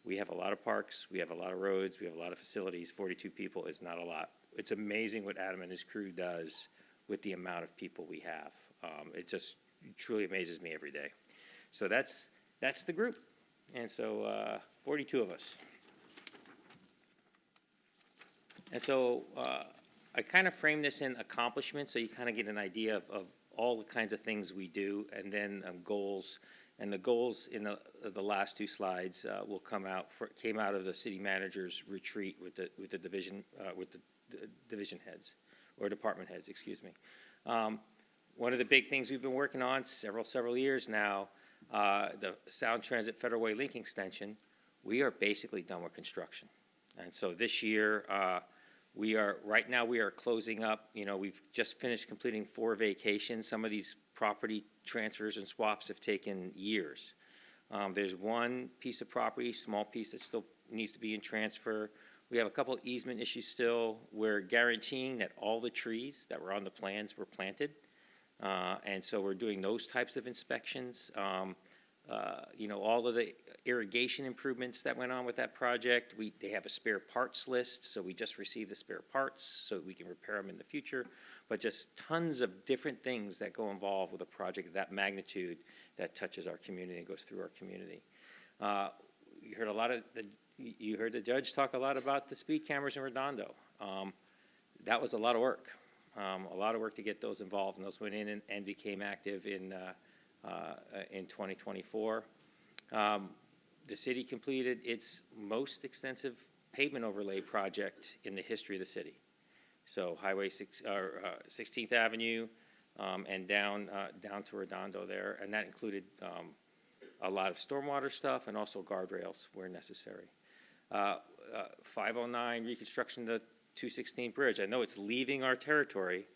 Speaker 12: We have a lot of parks, we have a lot of roads, we have a lot of facilities. 42 people is not a lot. It's amazing what Adam and his crew does with the amount of people we have. It just truly amazes me every day. So that's the group. And so 42 of us. And so I kind of frame this in accomplishments so you kind of get an idea of all the kinds of things we do, and then goals. And the goals in the last 2 slides came out of the city manager's retreat with the division heads, or department heads, excuse me. One of the big things we've been working on several years now, the Sound Transit Federal Way Link Extension, we are basically done with construction. And so this year, right now we are closing up. You know, we've just finished completing 4 vacations. Some of these property transfers and swaps have taken years. There's 1 piece of property, small piece, that still needs to be in transfer. We have a couple of easement issues still. We're guaranteeing that all the trees that were on the plans were planted. And so we're doing those types of inspections. You know, all of the irrigation improvements that went on with that project, they have a spare parts list, so we just received the spare parts so we can repair them in the future. But just tons of different things that go involved with a project of that magnitude that touches our community and goes through our community. You heard the judge talk a lot about the speed cameras in Redondo. That was a lot of work. A lot of work to get those involved, and those went in and became active in 2024. The city completed its most extensive pavement overlay project in the history of the city. So Highway 16th Avenue and down to Redondo there, and that included a lot of stormwater stuff and also guardrails where necessary. 509 reconstruction of the 216 bridge. I know it's leaving our territory,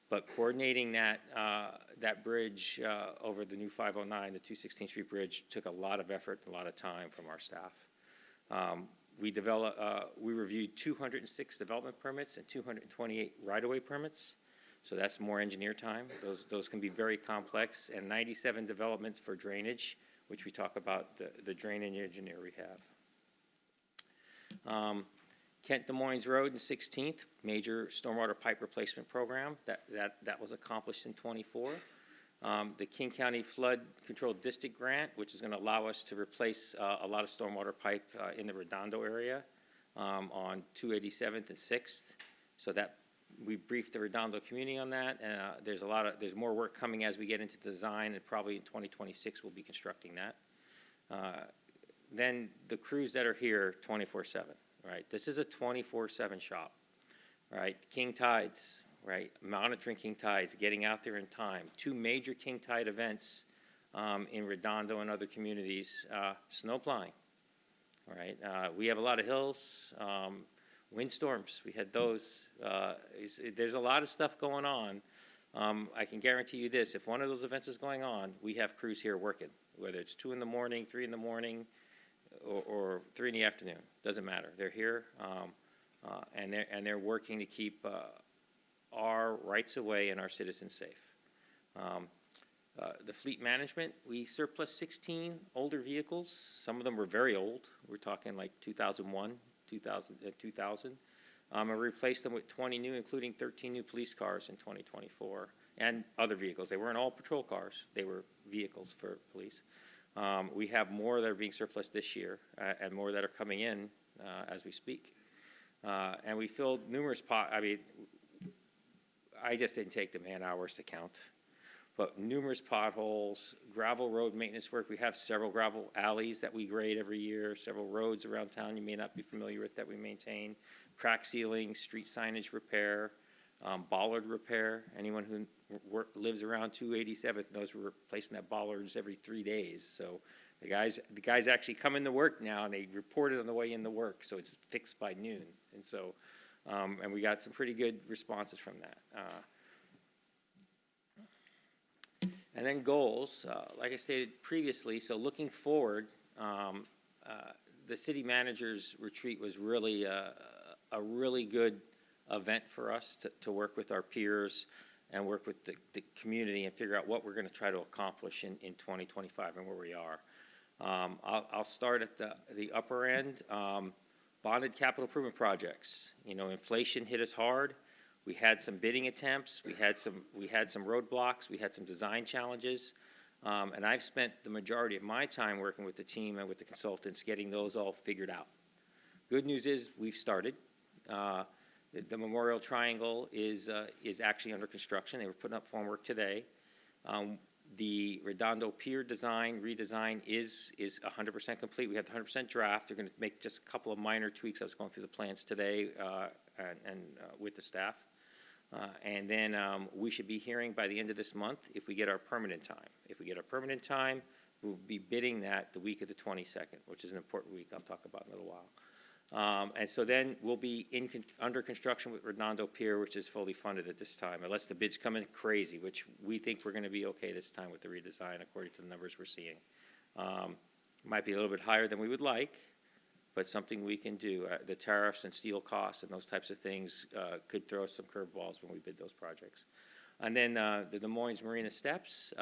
Speaker 12: But coordinating that bridge over the new 509, the 216th Street Bridge, took a lot of effort, a lot of time from our staff. We reviewed 206 development permits and 228 right-of-way permits. So that's more engineer time. Those can be very complex, and 97 developments for drainage, which we talk about the drainage engineer we have. Kent Des Moines Road and 16th, major stormwater pipe replacement program. That was accomplished in '24. The King County Flood Control District Grant, which is going to allow us to replace a lot of stormwater pipe in the Redondo area on 287th and 6th. So that we briefed the Redondo community on that. There's more work coming as we get into design, and probably in 2026 we'll be constructing that. Then the crews that are here 24/7, right? This is a 24/7 shop, right? King Tides, right? Monitoring king tides, getting out there in time. 2 major king tide events in Redondo and other communities. Snow plowing, right? We have a lot of hills, windstorms. We had those. There's a lot of stuff going on. I can guarantee you this: if one of those events is going on, we have crews here working, whether it's 2 in the morning, 3 in the morning, or 3 in the afternoon. Doesn't matter. They're here, and they're working to keep our rights of way and our citizens safe. The fleet management, we surplus 16 older vehicles. Some of them were very old. We're talking like 2001, 2000. And replaced them with 20 new, including 13 new police cars in 2024, and other vehicles. They weren't all patrol cars. They were vehicles for police. We have more that are being surplus this year, and more that are coming in as we speak. And we filled numerous I just didn't take the man hours to count, but numerous potholes, gravel road maintenance work. We have several gravel alleys that we grade every year, several roads around town you may not be familiar with that we maintain, crack sealing, street signage repair, bollard repair. Anyone who lives around 287th knows we're replacing that bollards every 3 days. So the guys actually come into work now, and they report it on the way into work, so it's fixed by noon. And so, and we got some pretty good responses from that. And then goals, like I stated previously, so looking forward, the city manager's retreat was really a really good event for us to work with our peers and work with the community and figure out what we're going to try to accomplish in 2025 and where we are. I'll start at the upper end. Bonded capital improvement projects. You know, inflation hit us hard. We had some bidding attempts. We had some roadblocks. We had some design challenges. And I've spent the majority of my time working with the team and with the consultants getting those all figured out. Good news is we've started. The Memorial Triangle is actually under construction. They were putting up formwork today. The Redondo Pier redesign is 100% complete. We have the 100% draft. They're going to make just a couple of minor tweaks. I was going through the plans today and with the staff. And then we should be hearing by the end of this month if we get our permit in time. If we get our permit in time, we'll be bidding that the week of the 22nd, which is an important week I'll talk about in a little while. And so then we'll be under construction with Redondo Pier, which is fully funded at this time, unless the bids come in crazy, which we think we're going to be okay this time with the redesign according to the numbers we're seeing. Might be a little bit higher than we would like, but something we can do. The tariffs and steel costs and those types of things could throw us some curveballs when we bid those projects. And then the Des Moines Marina Steps,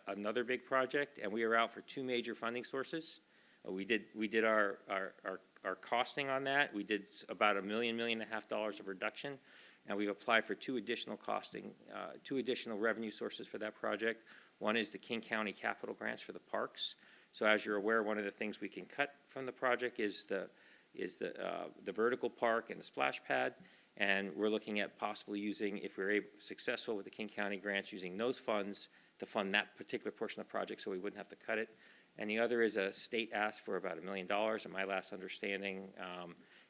Speaker 12: another big project, and we are out for 2 major funding sources. We did our costing on that. We did about $1.5 million of reduction, and we've applied for 2 additional two additional revenue sources for that project. One is the King County capital grants for the parks. So as you're aware, one of the things we can cut from the project is the vertical park and the splash pad, and we're looking at possibly using, if we're successful with the King County grants, using those funds to fund that particular portion of the project so we wouldn't have to cut it. And the other is a state ask for about $1 million, and my last understanding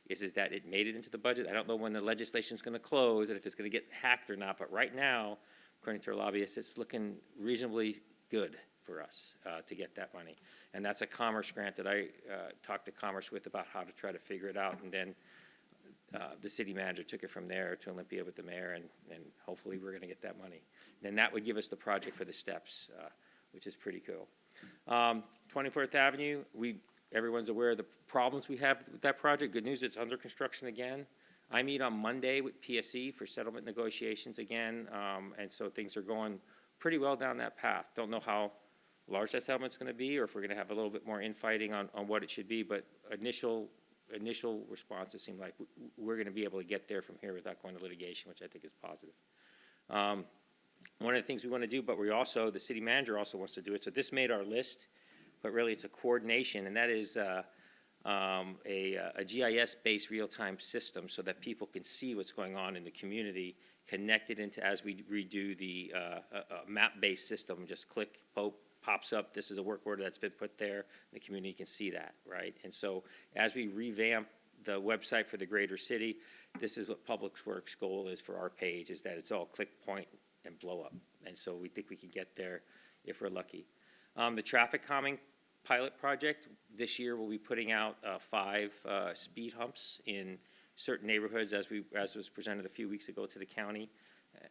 Speaker 12: is that it made it into the budget. I don't know when the legislation is going to close and if it's going to get hacked or not, but right now, according to our lobbyists, it's looking reasonably good for us to get that money. And that's a Commerce grant that I talked to Commerce with about how to try to figure it out. And then the city manager took it from there to Olympia with the mayor, and hopefully we're going to get that money. Then that would give us the project for the steps, which is pretty cool. 24th Avenue, everyone's aware of the problems we have with that project. Good news, it's under construction again. I meet on Monday with PSE for settlement negotiations again, and so things are going pretty well down that path. Don't know how large that settlement's going to be, or if we're going to have a little bit more infighting on what it should be, but initial responses seem like we're going to be able to get there from here without going to litigation, which I think is positive. One of the things we want to do, but the city manager also wants to do it, so this made our list, but really it's a coordination, and that is a GIS-based real-time system so that people can see what's going on in the community, connected into, as we redo the map-based system, just click, pops up, this is a work order that's been put there, the community can see that, right? And so as we revamp the website for the greater city, this is what Public Works' goal is for our page, is that it's all click, point, and blow up. And so we think we can get there if we're lucky. The traffic calming pilot project, this year we'll be putting out 5 speed humps in certain neighborhoods as was presented a few weeks ago to the county,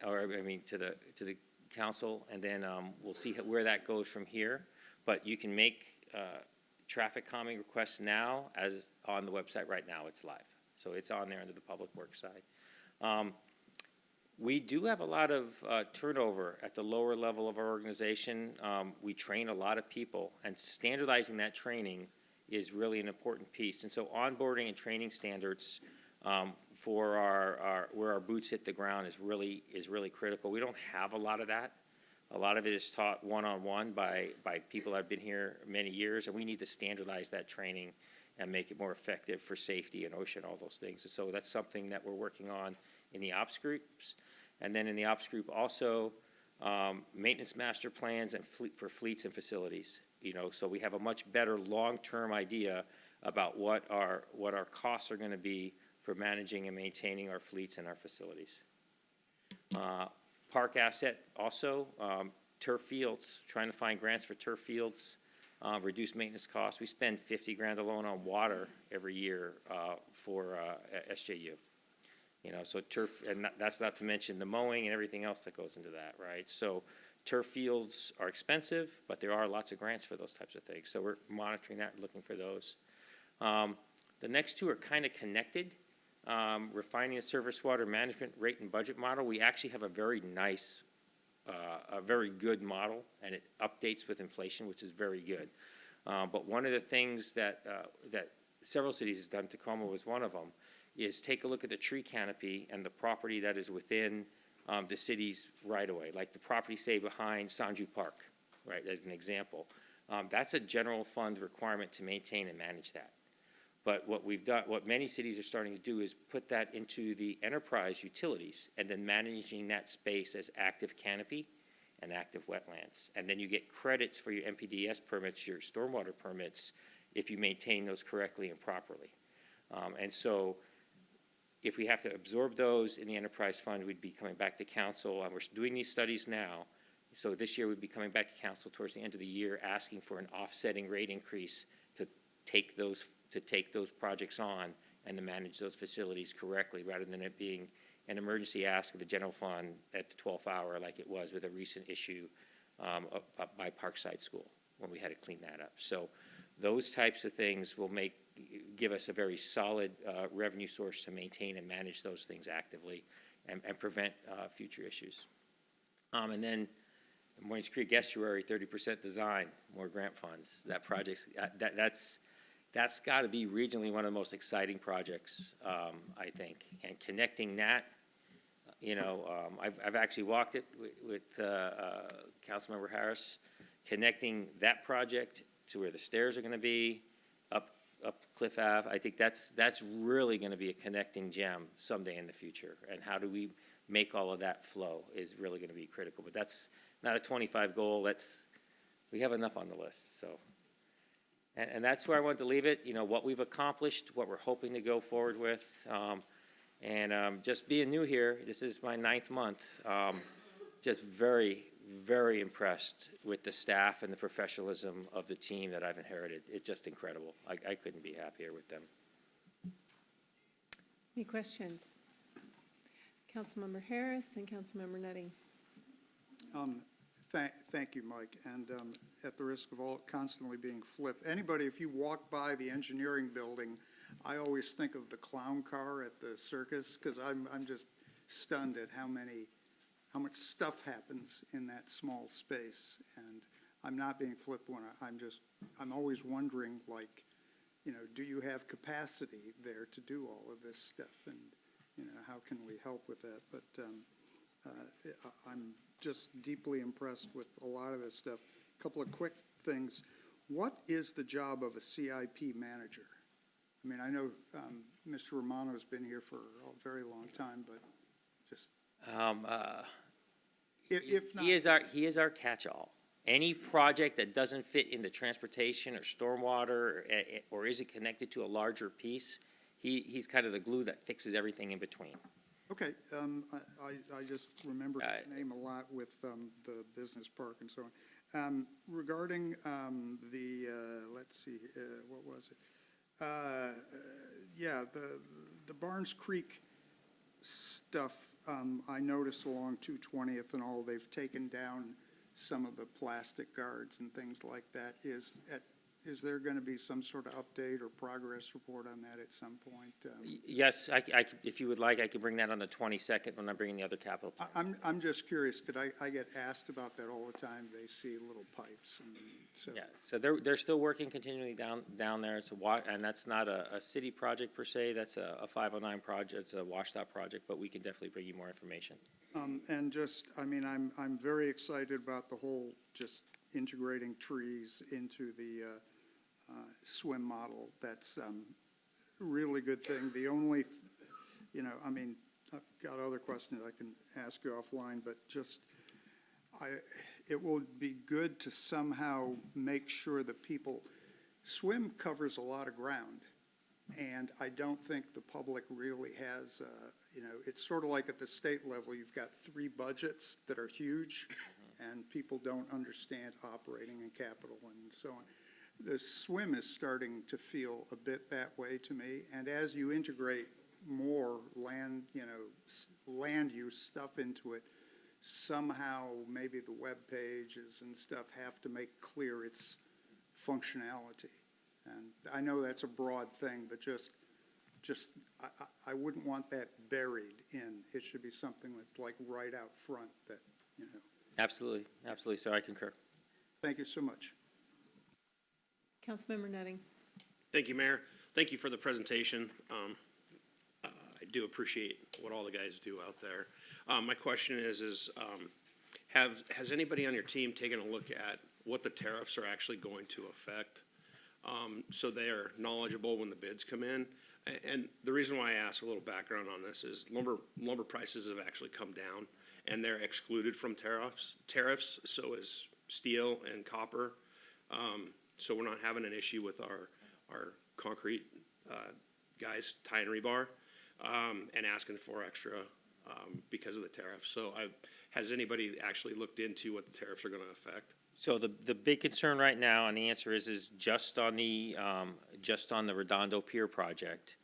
Speaker 12: to the council, and then we'll see where that goes from here. But you can make traffic calming requests now, as on the website right now. It's live, so it's on there under the Public Works side. We do have a lot of turnover at the lower level of our organization. We train a lot of people, and standardizing that training is really an important piece. And so onboarding and training standards for where our boots hit the ground is really critical. We don't have a lot of that. A lot of it is taught one-on-one by people that have been here many years, and we need to standardize that training and make it more effective for safety and OSHA, all those things. And so that's something that we're working on in the ops groups. And then in the ops group also, maintenance master plans and for fleets and facilities. So we have a much better long-term idea about what our costs are going to be for managing and maintaining our fleets and our facilities. Park asset also, turf fields, trying to find grants for turf fields, reduce maintenance costs. We spend $50,000 alone on water every year for SJU. So turf, and that's not to mention the mowing and everything else that goes into that, right? So turf fields are expensive, but there are lots of grants for those types of things. So we're monitoring that and looking for those. The next two are kind of connected. Refining the surface water management rate and budget model. We actually have a very nice, a very good model, and it updates with inflation, which is very good. But one of the things that several cities have done, Tacoma was one of them, is take a look at the tree canopy and the property that is within the city's right-of-way, like the property, say, behind Sanju Park, right, as an example. That's a general fund requirement to maintain and manage that. But what we've done, what many cities are starting to do is put that into the enterprise utilities and then managing that space as active canopy and active wetlands. And then you get credits for your MPDS permits, your stormwater permits, if you maintain those correctly and properly. And so if we have to absorb those in the enterprise fund, we'd be coming back to council, and we're doing these studies now. So this year we'd be coming back to council towards the end of the year asking for an offsetting rate increase to take those projects on and to manage those facilities correctly, rather than it being an emergency ask of the general fund at the 12th hour like it was with a recent issue by Parkside School when we had to clean that up. So those types of things will give us a very solid revenue source to maintain and manage those things actively and prevent future issues. And then Moines Creek Estuary, 30% design, more grant funds. That project's, that's got to be regionally one of the most exciting projects, I think. And connecting that, I've actually walked it with Councilmember Harris, connecting that project to where the stairs are going to be, up Cliff Ave. I think that's really going to be a connecting gem someday in the future. And how do we make all of that flow is really going to be critical. But that's not a 25 goal. We have enough on the list. So. And that's where I wanted to leave it, what we've accomplished, what we're hoping to go forward with. Just being new here, this is my 9th month, just very, very impressed with the staff and the professionalism of the team that I've inherited. It's just incredible. I couldn't be happier with them.
Speaker 1: Any questions? Councilmember Harris, then Councilmember Nutting.
Speaker 9: Thank you, Mike. And at the risk of all constantly being flipped, anybody, if you walk by the engineering building, I always think of the clown car at the circus, because I'm just stunned at how much stuff happens in that small space. And I'm not being flipped when I'm always wondering, like, you know, do you have capacity there to do all of this stuff? And, you know, how can we help with that? But I'm just deeply impressed with a lot of this stuff. A couple of quick things. What is the job of a CIP manager? I mean, I know Mr. Romano's been here for a very long time, but just, if not.
Speaker 12: He is our catch-all. Any project that doesn't fit in the transportation or stormwater or isn't connected to a larger piece, he's kind of the glue that fixes everything in between.
Speaker 9: Okay, I just remember his name a lot with the business park and so on. Regarding let's see, what was it? Yeah, the Barnes Creek stuff, I noticed along 220th and all, they've taken down some of the plastic guards and things like that. Is there going to be some sort of update or progress report on that at some point?
Speaker 12: Yes, if you would like, I could bring that on the 22nd when I'm bringing the other capital plan.
Speaker 9: I'm just curious, because I get asked about that all the time. They see little pipes, and so.
Speaker 12: Yeah, so they're still working continually down there. And that's not a city project per se. That's a 509 project. It's a WSDOT project, but we can definitely bring you more information.
Speaker 9: And just, I mean, I'm very excited about the whole just integrating trees into the swim model. That's a really good thing. The only, you know, I mean, I've got other questions I can ask you offline, but just, it will be good to somehow make sure that swim covers a lot of ground. And I don't think the public really has, you know, it's sort of like at the state level, you've got 3 budgets that are huge, and people don't understand operating and capital and so on. The swim is starting to feel a bit that way to me, and as you integrate more land, you know, land use stuff into it, somehow maybe the web pages and stuff have to make clear its functionality. And I know that's a broad thing, but just I wouldn't want that buried in. It should be something that's like right out front that, you know.
Speaker 12: Absolutely, absolutely, sir, I concur.
Speaker 9: Thank you so much.
Speaker 1: Councilmember Nutting.
Speaker 13: Thank you, Mayor. Thank you for the presentation. I do appreciate what all the guys do out there. My question is has anybody on your team taken a look at what the tariffs are actually going to affect, so they are knowledgeable when the bids come in? And the reason why I ask a little background on this is lumber prices have actually come down, and they're excluded from tariffs. So is steel and copper. So we're not having an issue with our concrete guys tying rebar and asking for extra because of the tariffs. So has anybody actually looked into what the tariffs are going to affect?
Speaker 12: So the big concern right now, and the answer is just on the Redondo Pier project,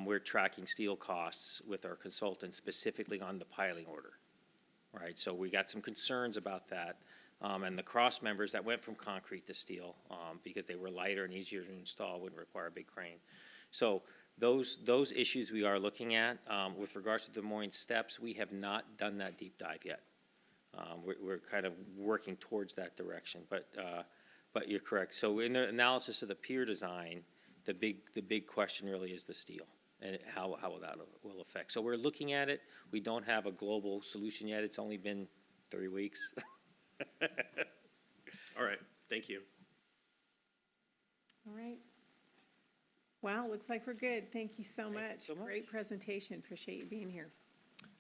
Speaker 12: we're tracking steel costs with our consultants specifically on the piling order, right? So we got some concerns about that. And the cross members that went from concrete to steel because they were lighter and easier to install, wouldn't require a big crane. So those issues we are looking at. With regards to Des Moines steps, we have not done that deep dive yet. We're kind of working towards that direction, but you're correct. So in the analysis of the pier design, the big question really is the steel and how that will affect. So we're looking at it. We don't have a global solution yet. It's only been 3 weeks.
Speaker 13: All right, thank you.
Speaker 1: All right. Wow, looks like we're good. Thank you so much. Great presentation. Appreciate you being here.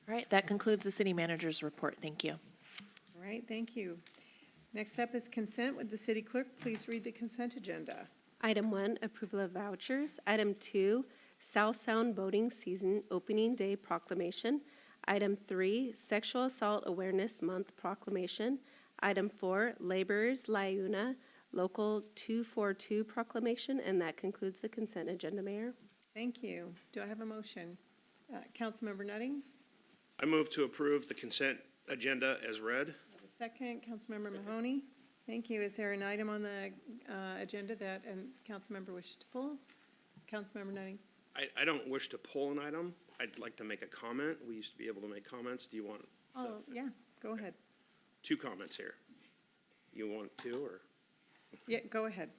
Speaker 7: All right, that concludes the city manager's report. Thank you.
Speaker 1: All right, thank you. Next up is consent. Would the city clerk please read the consent agenda?
Speaker 14: Item 1, approval of vouchers. Item 2, South Sound Boating Season Opening Day Proclamation. Item 3, Sexual Assault Awareness Month Proclamation. Item 4, Laborers LIUNA Local 242 Proclamation, and that concludes the consent agenda, Mayor.
Speaker 1: Thank you. Do I have a motion? Councilmember Nutting,
Speaker 13: I move to approve the consent agenda as read.
Speaker 1: have a second. Councilmember Mahoney, thank you. Is there an item on the agenda that a councilmember wishes to pull? Councilmember Nutting?
Speaker 13: I don't wish to pull an item. I'd like to make a comment. We used to be able to make comments. Do you want?
Speaker 1: Oh, yeah, go ahead.
Speaker 13: 2 comments here. You want 2 or?
Speaker 1: Yeah, go ahead.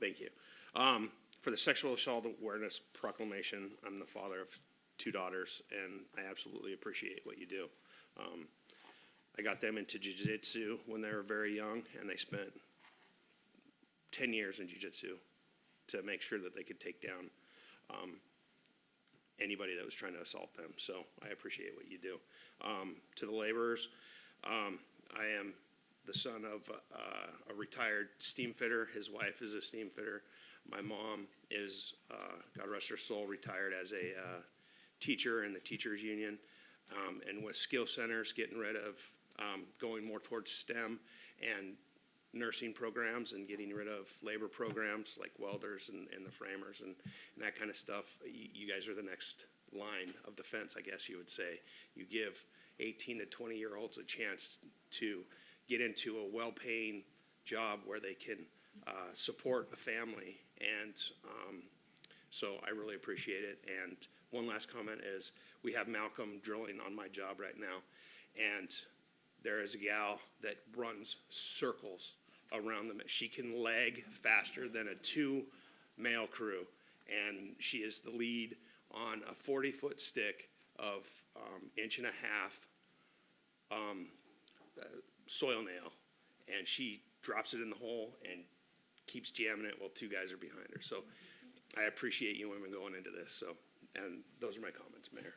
Speaker 13: Thank you. For the Sexual Assault Awareness Proclamation, I'm the father of 2 daughters, and I absolutely appreciate what you do. I got them into jiu-jitsu when they were very young, and they spent 10 years in jiu-jitsu to make sure that they could take down anybody that was trying to assault them. So I appreciate what you do. To the laborers, I am the son of a retired steam fitter. His wife is a steam fitter. My mom is, God rest her soul, retired as a teacher in the teachers union. And with skill centers getting rid of, going more towards STEM and nursing programs and getting rid of labor programs like welders and the framers and that kind of stuff, you guys are the next line of defense, I guess you would say. You give 18 to 20-year-olds a chance to get into a well-paying job where they can support the family. And so I really appreciate it. And one last comment is we have Malcolm drilling on my job right now. And there is a gal that runs circles around them. She can leg faster than a 2 male crew. And she is the lead on a 40-foot stick of 1.5 inch soil nail, and she drops it in the hole and keeps jamming it while 2 guys are behind her. So I appreciate you women going into this. So, and those are my comments, Mayor.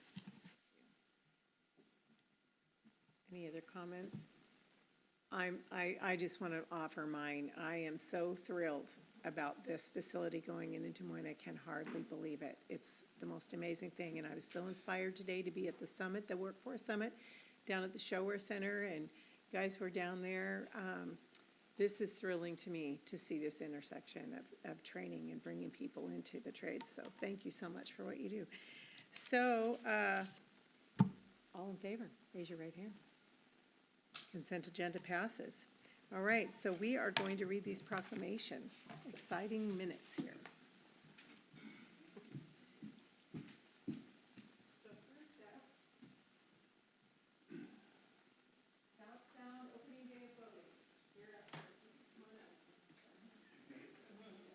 Speaker 1: Any other comments? I just want to offer mine. I am so thrilled about this facility going into Des Moines. I can hardly believe it. It's the most amazing thing, and I was so inspired today to be at the summit, the Workforce Summit, down at the Shower Center, and you guys were down there. This is thrilling to me to see this intersection of training and bringing people into the trades. So thank you so much for what you do. So, all in favor, raise your right hand. Consent agenda passes. All right, so we are going to read these proclamations. Exciting minutes here. So first up, South Sound opening day of voting. You're up. Come on up.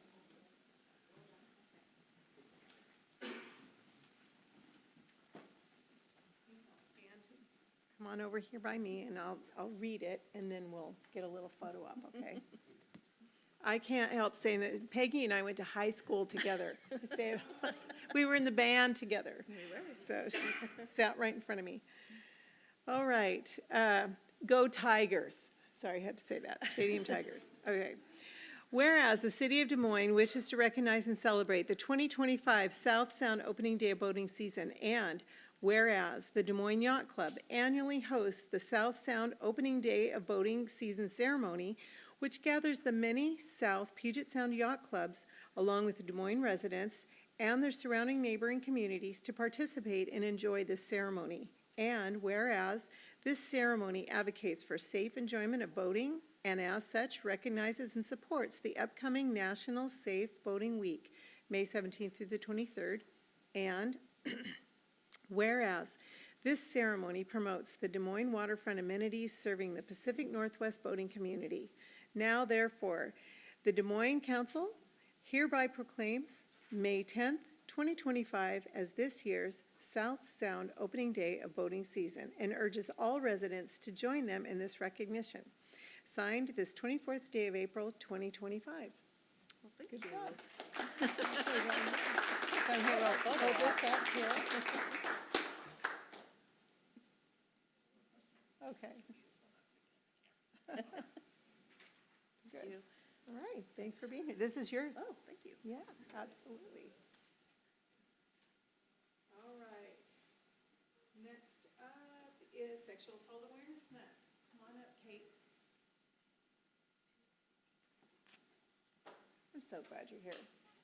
Speaker 1: Come on over here by me, and I'll read it, and then we'll get a little photo up, okay? I can't help saying that Peggy and I went to high school together. We were in the band together. So she sat right in front of me. All right, go Tigers. Sorry, I had to say that, Stadium Tigers. Okay. Whereas the City of Des Moines wishes to recognize and celebrate the 2025 South Sound opening day of boating season, and whereas the Des Moines Yacht Club annually hosts the South Sound opening day of boating season ceremony, which gathers the many South Puget Sound yacht clubs, along with the Des Moines residents and their surrounding neighboring communities, to participate and enjoy this ceremony. And whereas this ceremony advocates for safe enjoyment of boating, and as such recognizes and supports the upcoming National Safe Boating Week, May 17th through the 23rd, and whereas this ceremony promotes the Des Moines waterfront amenities serving the Pacific Northwest boating community. Now, therefore, the Des Moines Council hereby proclaims May 10th, 2025 as this year's South Sound opening day of boating season and urges all residents to join them in this recognition. Signed this 24th day of April, 2025.
Speaker 5: Well, thank
Speaker 1: Good
Speaker 5: you.
Speaker 1: job. So here, we'll hold this up here. Okay. Good.
Speaker 5: Thank you.
Speaker 1: All right, thanks for being here. This is yours.
Speaker 5: Oh, thank you.
Speaker 1: Yeah, absolutely. All right. Next up is Sexual Assault Awareness Month. Come on up, Kate. I'm so glad you're here.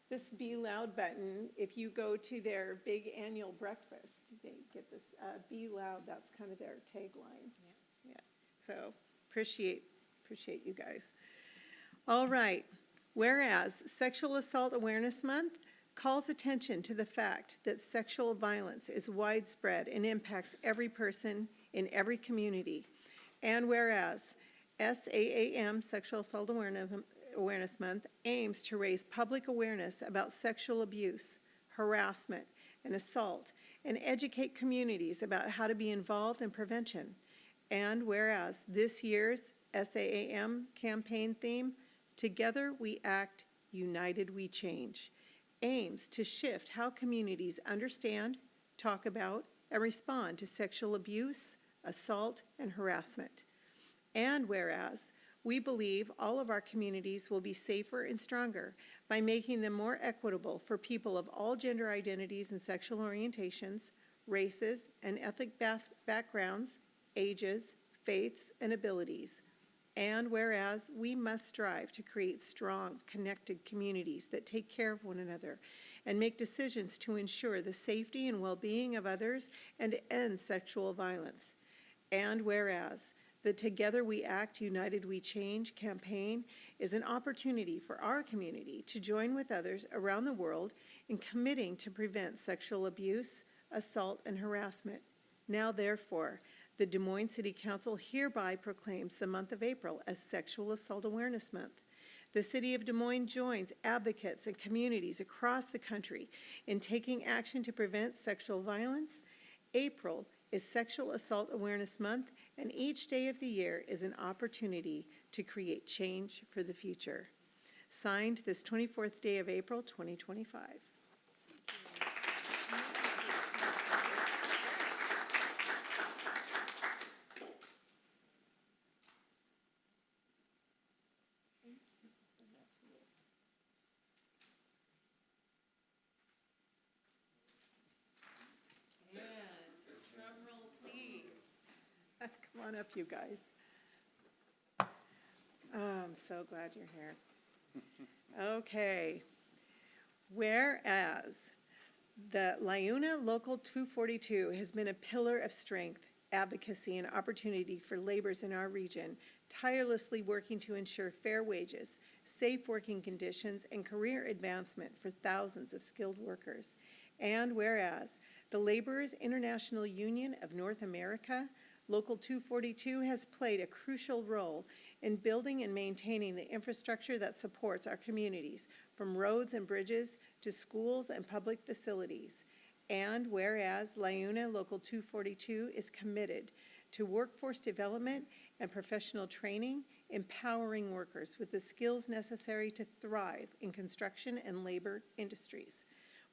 Speaker 1: this Be Loud button, if you go to their big annual breakfast, they get this, Be Loud, that's kind of their tagline. Yeah. So appreciate you guys. All right. Whereas Sexual Assault Awareness Month calls attention to the fact that sexual violence is widespread and impacts every person in every community. And whereas SAAM, Sexual Assault Awareness Month, aims to raise public awareness about sexual abuse, harassment, and assault, and educate communities about how to be involved in prevention. And whereas this year's SAAM campaign theme, Together We Act, United We Change, aims to shift how communities understand, talk about, and respond to sexual abuse, assault, and harassment. And whereas we believe all of our communities will be safer and stronger by making them more equitable for people of all gender identities and sexual orientations, races, and ethnic backgrounds, ages, faiths, and abilities. And whereas we must strive to create strong, connected communities that take care of one another and make decisions to ensure the safety and well-being of others and to end sexual violence. And whereas the Together We Act, United We Change campaign is an opportunity for our community to join with others around the world in committing to prevent sexual abuse, assault, and harassment. Now, therefore, the Des Moines City Council hereby proclaims the month of April as Sexual Assault Awareness Month. The City of Des Moines joins advocates and communities across the country in taking action to prevent sexual violence. April is Sexual Assault Awareness Month, and each day of the year is an opportunity to create change for the future. Signed this 24th day of April, 2025. Come on up, you guys. Oh, I'm so glad you're here. Okay. Whereas the LIUNA Local 242 has been a pillar of strength, advocacy, and opportunity for laborers in our region, tirelessly working to ensure fair wages, safe working conditions, and career advancement for thousands of skilled workers. And whereas the Laborers International Union of North America, Local 242 has played a crucial role in building and maintaining the infrastructure that supports our communities, from roads and bridges to schools and public facilities. And whereas LIUNA Local 242 is committed to workforce development and professional training, empowering workers with the skills necessary to thrive in construction and labor industries.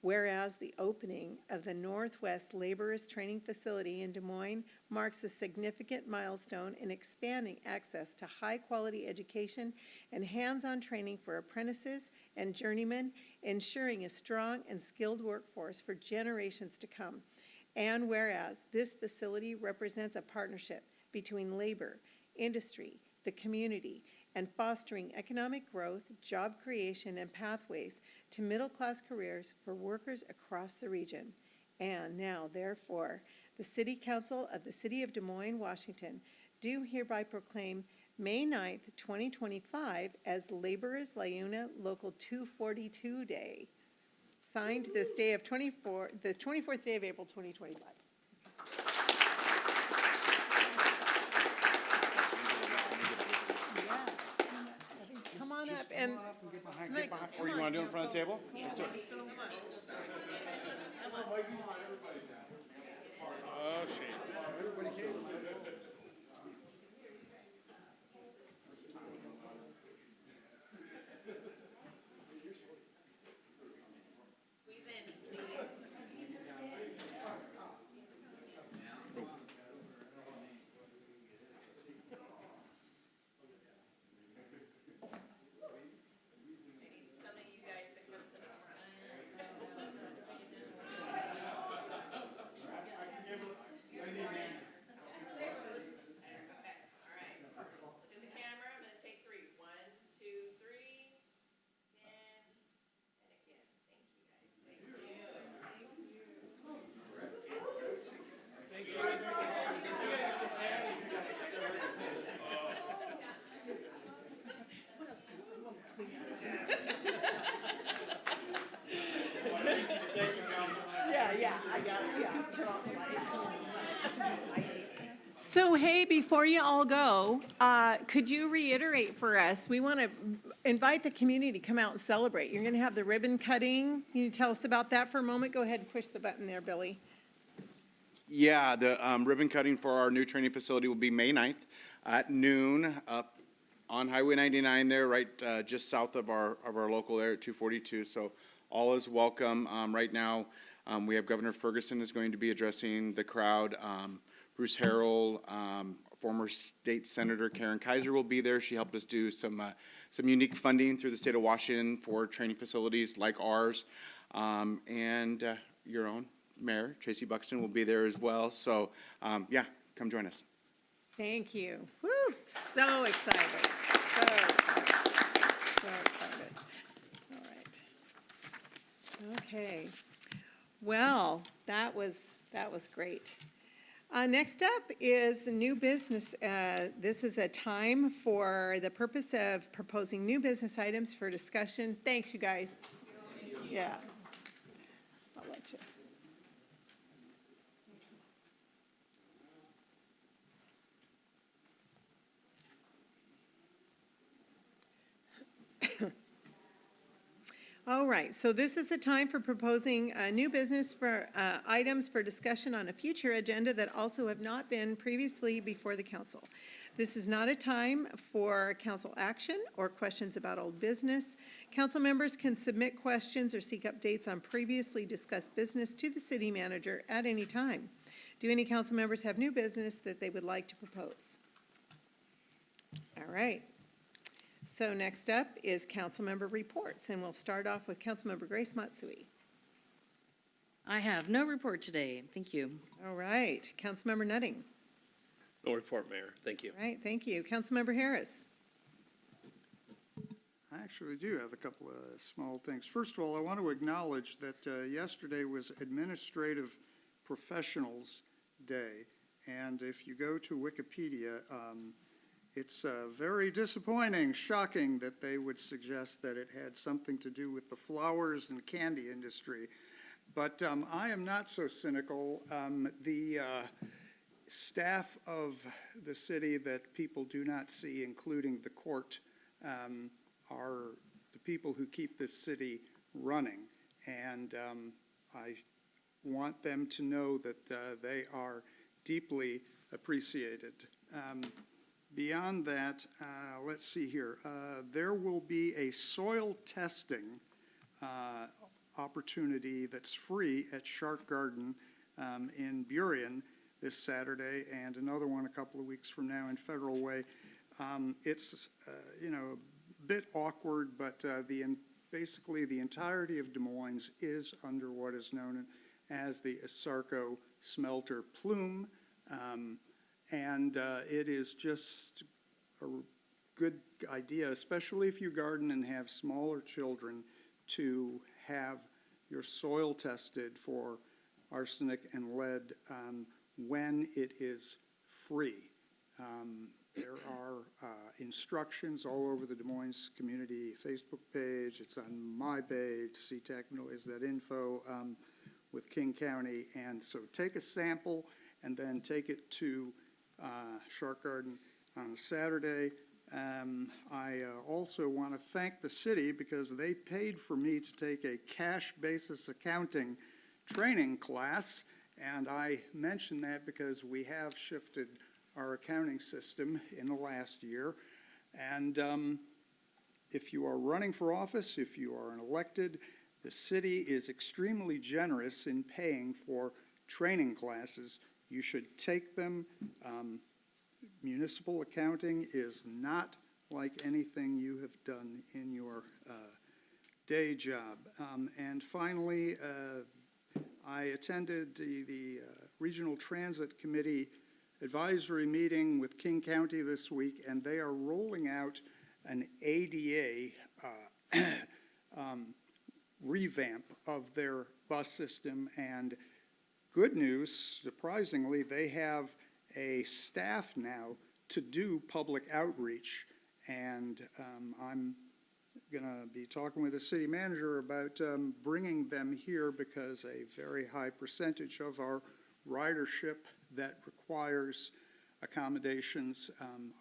Speaker 1: Whereas the opening of the Northwest Laborers Training Facility in Des Moines marks a significant milestone in expanding access to high-quality education and hands-on training for apprentices and journeymen, ensuring a strong and skilled workforce for generations to come. And whereas this facility represents a partnership between labor, industry, the community, and fostering economic growth, job creation, and pathways to middle-class careers for workers across the region. And now, therefore, the City Council of the City of Des Moines, Washington, do hereby proclaim May 9th, 2025 as Laborers LIUNA Local 242 Day. Signed this day of the 24th day of April, 2025. Come on up and Mike,
Speaker 15: or you want to do it in front of the table? Let's do it.
Speaker 13: Oh, shit.
Speaker 1: So, hey, before you all go, could you reiterate for us, we want to invite the community to come out and celebrate. You're going to have the ribbon cutting. Can you tell us about that for a moment? Go ahead and push the button there, Billy.
Speaker 15: Yeah, the ribbon cutting for our new training facility will be May 9th at noon up on Highway 99 there, right just south of our local area at 242. So all is welcome. Right now, we have Governor Ferguson is going to be addressing the crowd. Bruce Harrell, former state senator Karen Kaiser will be there. She helped us do some unique funding through the state of Washington for training facilities like ours. And your own Mayor, Tracy Buxton, will be there as well. So, yeah, come join us.
Speaker 1: Thank you. Woo, so excited. So excited. So excited. All right. Okay. Well, that was great. Next up is new business. This is a time for the purpose of proposing new business items for discussion. Thanks, you guys. Yeah. I'll let you. All right, so this is a time for proposing new business for items for discussion on a future agenda that also have not been previously before the council. This is not a time for council action or questions about old business. Council members can submit questions or seek updates on previously discussed business to the city manager at any time. Do any council members have new business that they would like to propose? All right. So next up is council member reports, and we'll start off with Councilmember Grace Matsui.
Speaker 2: I have no report today. Thank you.
Speaker 1: All right, Councilmember Nutting.
Speaker 13: No report, Mayor. Thank you.
Speaker 1: All right, thank you. Councilmember Harris.
Speaker 9: I actually do have a couple of small things. First of all, I want to acknowledge that yesterday was Administrative Professionals Day, and if you go to Wikipedia, it's very disappointing, shocking that they would suggest that it had something to do with the flowers and candy industry. But I am not so cynical. The staff of the city that people do not see, including the court, are the people who keep this city running. And I want them to know that they are deeply appreciated. Beyond that, let's see here. There will be a soil testing opportunity that's free at Shark Garden in Burien this Saturday, and another one a couple of weeks from now in Federal Way. It's you know, a bit awkward, but basically the entirety of Des Moines is under what is known as the Asarco Smelter Plume. And it is just a good idea, especially if you garden and have smaller children, to have your soil tested for arsenic and lead when it is free. There are instructions all over the Des Moines community Facebook page. It's on my page, ctech.info with King County. And so take a sample and then take it to Shark Garden on Saturday. I also want to thank the city because they paid for me to take a cash basis accounting training class, and I mention that because we have shifted our accounting system in the last year. And if you are running for office, if you are an elected, the city is extremely generous in paying for training classes. You should take them. Municipal accounting is not like anything you have done in your day job. And finally, I attended the Regional Transit Committee advisory meeting with King County this week, and they are rolling out an ADA revamp of their bus system. And good news, surprisingly, they have a staff now to do public outreach, and I'm going to be talking with the city manager about bringing them here because a very high percentage of our ridership that requires accommodations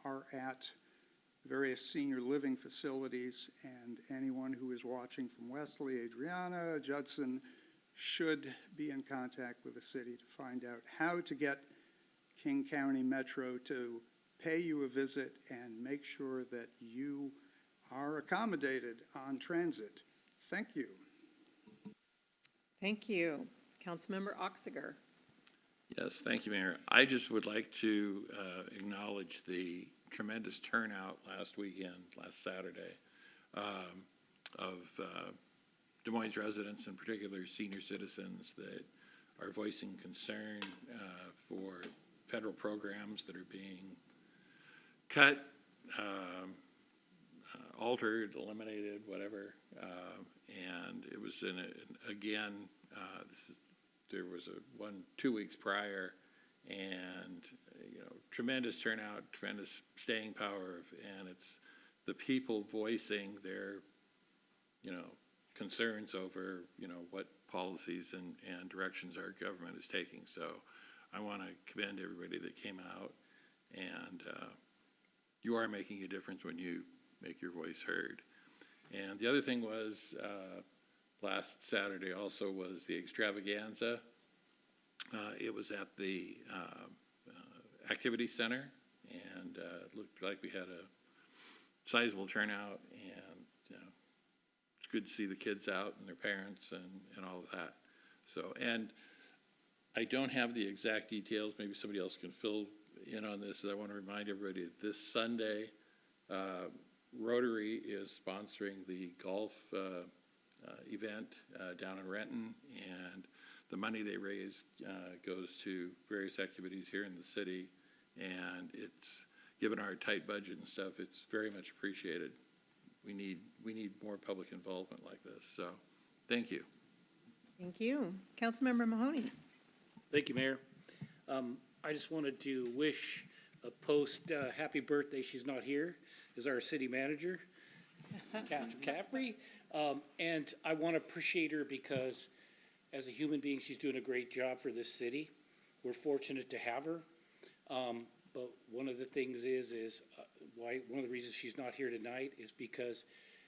Speaker 9: are at various senior living facilities, and anyone who is watching from Wesley, Adriana, Judson should be in contact with the city to find out how to get King County Metro to pay you a visit and make sure that you are accommodated on transit. Thank you.
Speaker 1: Thank you. Councilmember Oxiger.
Speaker 11: Yes, thank you, Mayor. I just would like to acknowledge the tremendous turnout last weekend, last Saturday, of Des Moines residents, in particular senior citizens, that are voicing concern for federal programs that are being cut, altered, eliminated, whatever. And it was there was 2 weeks prior, and tremendous turnout, tremendous staying power, and it's the people voicing their concerns over what policies and directions our government is taking. So I want to commend everybody that came out, and you are making a difference when you make your voice heard. And the other thing was, last Saturday also was the extravaganza. It was at the Activity Center, and it looked like we had a sizable turnout, and it's good to see the kids out and their parents and all of that. So, and I don't have the exact details. Maybe somebody else can fill in on this. I want to remind everybody that this Sunday, Rotary is sponsoring the golf event down in Renton, and the money they raise goes to various activities here in the city, and it's, given our tight budget and stuff, it's very much appreciated. We need more public involvement like this, so thank you.
Speaker 1: Thank you. Councilmember Mahoney.
Speaker 16: Thank you, Mayor. I just wanted to wish a happy birthday, she's not here, is our city manager, Catherine Caffrey. And I want to appreciate her because as a human being, she's doing a great job for this city. We're fortunate to have her. But one of the things why one of the reasons she's not here tonight is because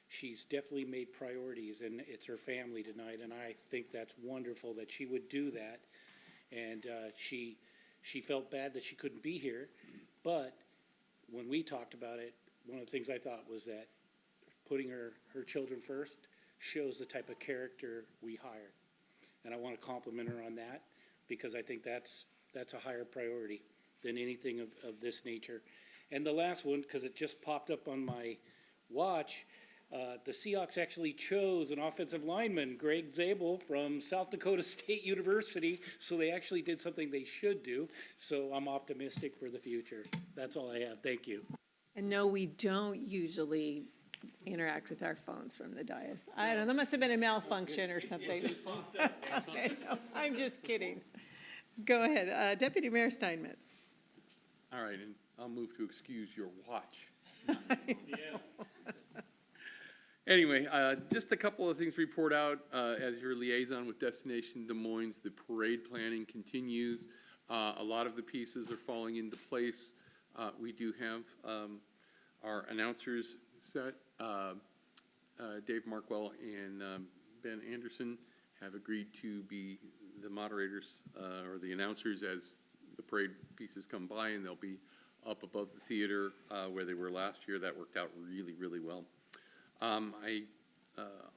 Speaker 16: she's definitely made priorities, and it's her family tonight. And I think that's wonderful that she would do that. And she felt bad that she couldn't be here. But when we talked about it, one of the things I thought was that putting her children first shows the type of character we hire. And I want to compliment her on that because I think that's a higher priority than anything of this nature. And the last one, because it just popped up on my watch, the Seahawks actually chose an offensive lineman, Greg Zabel, from South Dakota State University, so they actually did something they should do. So I'm optimistic for the future. That's all I have. Thank you.
Speaker 1: And no, we don't usually interact with our phones from the dais. I don't know, that must have been a malfunction or something. No, I'm just kidding. Go ahead, Deputy Mayor Steinmetz.
Speaker 10: All right, and I'll move to excuse your watch. Anyway, just a couple of things to report out. As your liaison with Destination Des Moines, the parade planning continues. A lot of the pieces are falling into place. We do have our announcers set. Dave Markwell and Ben Anderson have agreed to be the moderators or the announcers as the parade pieces come by, and they'll be up above the theater where they were last year. That worked out really, really well. I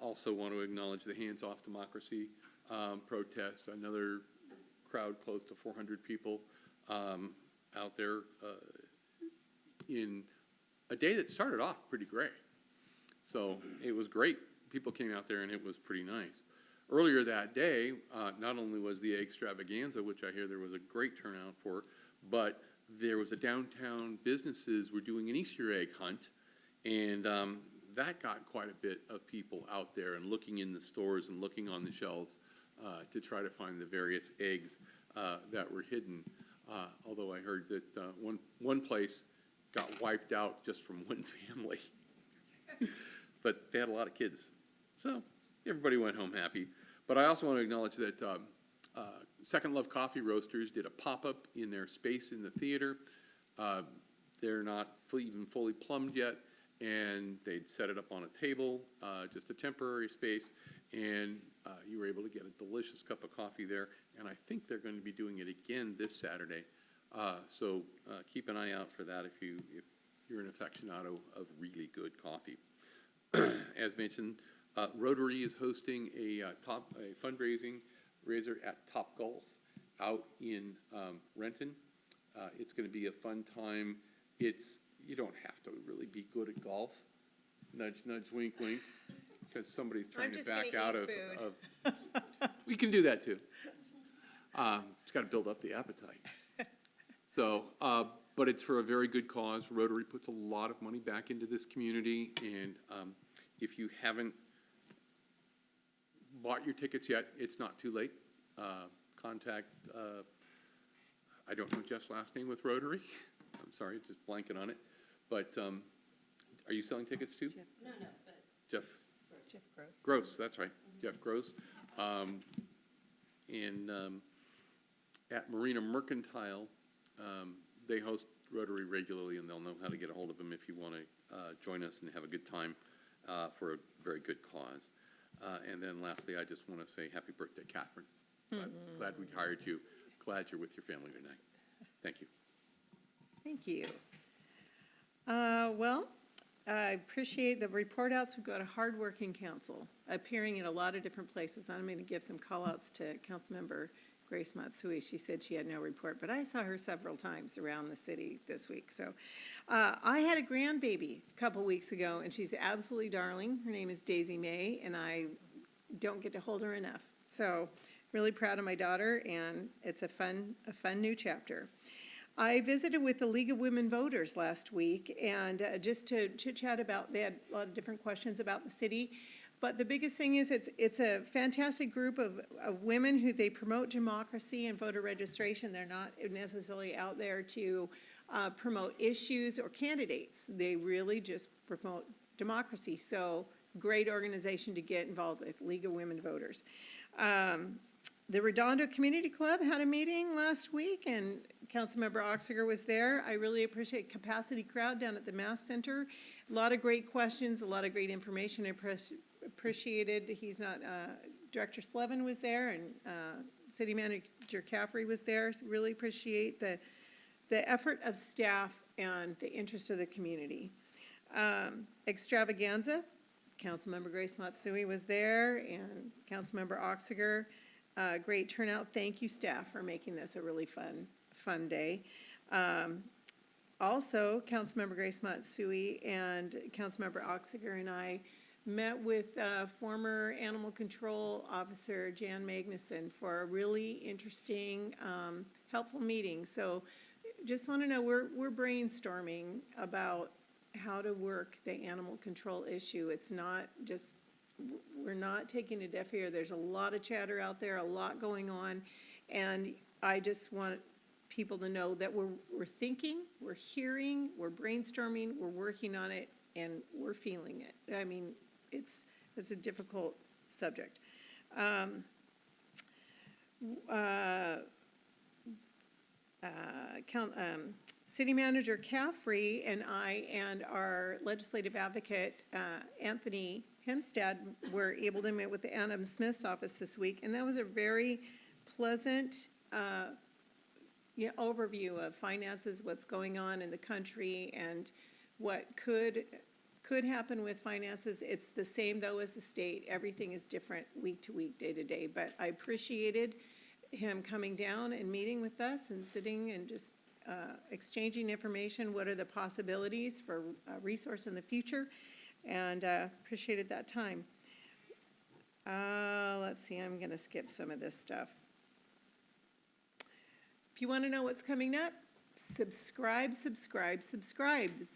Speaker 10: also want to acknowledge the Hands Off Democracy protest. Another crowd close to 400 people out there in a day that started off pretty great. So it was great. People came out there and it was pretty nice. Earlier that day, not only was the extravaganza, which I hear there was a great turnout for, but there was a downtown businesses were doing an Easter egg hunt, and that got quite a bit of people out there and looking in the stores and looking on the shelves to try to find the various eggs that were hidden. Although I heard that one place got wiped out just from one family. but they had a lot of kids. So everybody went home happy. But I also want to acknowledge that Second Love Coffee Roasters did a pop-up in their space in the theater. They're not even fully plumbed yet, and they'd set it up on a table, just a temporary space, and you were able to get a delicious cup of coffee there, and I think they're going to be doing it again this Saturday. So keep an eye out for that if you're an aficionado of really good coffee. As mentioned, Rotary is hosting a fundraising raiser at Top Golf out in Renton. It's going to be a fun time. You don't have to really be good at golf. Nudge, nudge, wink, wink, because somebody's trying to back out of. We can do that too. It's got to build up the appetite. So, but it's for a very good cause. Rotary puts a lot of money back into this community, and if you haven't bought your tickets yet, it's not too late. Contact, I don't know Jeff's last name with Rotary. I'm sorry, just blanking on it. But are you selling tickets too?
Speaker 2: Jeff. No, but.
Speaker 10: Jeff
Speaker 2: Gross.
Speaker 10: Gross, that's right. Jeff Gross. And at Marina Mercantile, they host Rotary regularly, and they'll know how to get a hold of them if you want to join us and have a good time for a very good cause. And then lastly, I just want to say happy birthday, Catherine. Glad we hired you. Glad you're with your family tonight. Thank you.
Speaker 1: Thank you. Well, I appreciate the report outs. We've got a hardworking council appearing in a lot of different places. I'm going to give some call outs to Councilmember Grace Matsui. She said she had no report, but I saw her several times around the city this week. So I had a grandbaby a couple weeks ago, and she's absolutely darling. Her name is Daisy May, and I don't get to hold her enough. So really proud of my daughter, and it's a fun new chapter. I visited with the League of Women Voters last week, and just to chit-chat about, they had a lot of different questions about the city. But the biggest thing is it's a fantastic group of women who they promote democracy and voter registration. They're not necessarily out there to promote issues or candidates. They really just promote democracy. So great organization to get involved with, League of Women Voters. The Redondo Community Club had a meeting last week, and Councilmember Oxiger was there. I really appreciate capacity crowd down at the Mass Center. A lot of great questions, a lot of great information. I appreciated, Director Slevin was there, and City Manager Caffrey was there. So really appreciate the effort of staff and the interest of the community. Extravaganza, Councilmember Grace Matsui was there, and Councilmember Oxiger. Great turnout. Thank you, staff, for making this a really fun day. Also, Councilmember Grace Matsui and Councilmember Oxiger and I met with former Animal Control Officer Jan Magnuson for a really interesting, helpful meeting. So just want to know, we're brainstorming about how to work the animal control issue. It's not just, we're not taking a deaf ear. There's a lot of chatter out there, a lot going on, and I just want people to know that we're thinking, we're hearing, we're brainstorming, we're working on it, and we're feeling it. I mean, it's a difficult subject. City Manager Caffrey and I and our legislative advocate, Anthony Hemstad, were able to meet with the Adam Smith's office this week, and that was a very pleasant overview of finances, what's going on in the country, and what could happen with finances. It's the same, though, as the state. Everything is different week to week, day to day, but I appreciated him coming down and meeting with us and sitting and just exchanging information. What are the possibilities for a resource in the future? And appreciated that time. Let's see, I'm going to skip some of this stuff. If you want to know what's coming up, subscribe.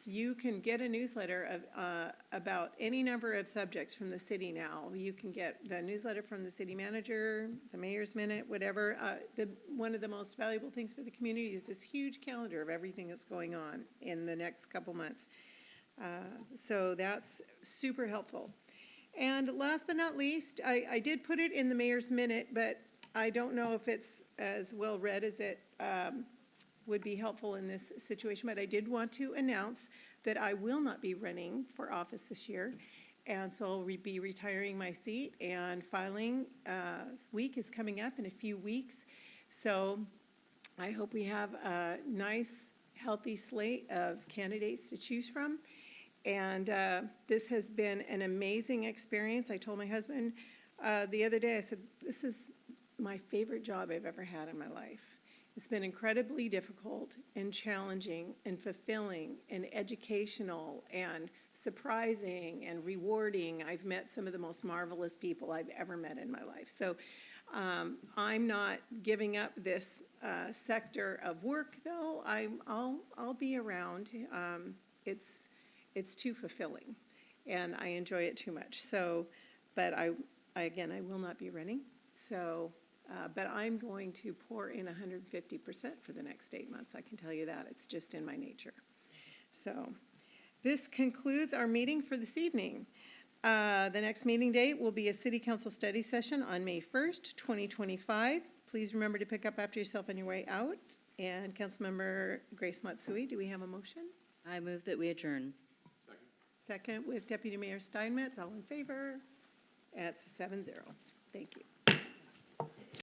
Speaker 1: You can get a newsletter about any number of subjects from the city now. You can get the newsletter from the city manager, the mayor's minute, whatever. One of the most valuable things for the community is this huge calendar of everything that's going on in the next couple months. So that's super helpful. And last but not least, I did put it in the mayor's minute, but I don't know if it's as well read as it would be helpful in this situation, but I did want to announce that I will not be running for office this year. And so I'll be retiring my seat, and filing week is coming up in a few weeks. So I hope we have a nice, healthy slate of candidates to choose from. And this has been an amazing experience. I told my husband the other day, I said, this is my favorite job I've ever had in my life. It's been incredibly difficult and challenging and fulfilling and educational and surprising and rewarding. I've met some of the most marvelous people I've ever met in my life. So I'm not giving up this sector of work, though. I'll be around. It's too fulfilling, and I enjoy it too much. So, but again, I will not be running. So. But I'm going to pour in 150% for the next 8 months. I can tell you that. It's just in my nature. So this concludes our meeting for this evening. The next meeting date will be a city council study session on May 1st, 2025. Please remember to pick up after yourself on your way out. And Councilmember Grace Matsui, do we have a motion?
Speaker 2: I move that we adjourn.
Speaker 1: Second with Deputy Mayor Steinmetz. All in favor? That's 7-0. Thank you.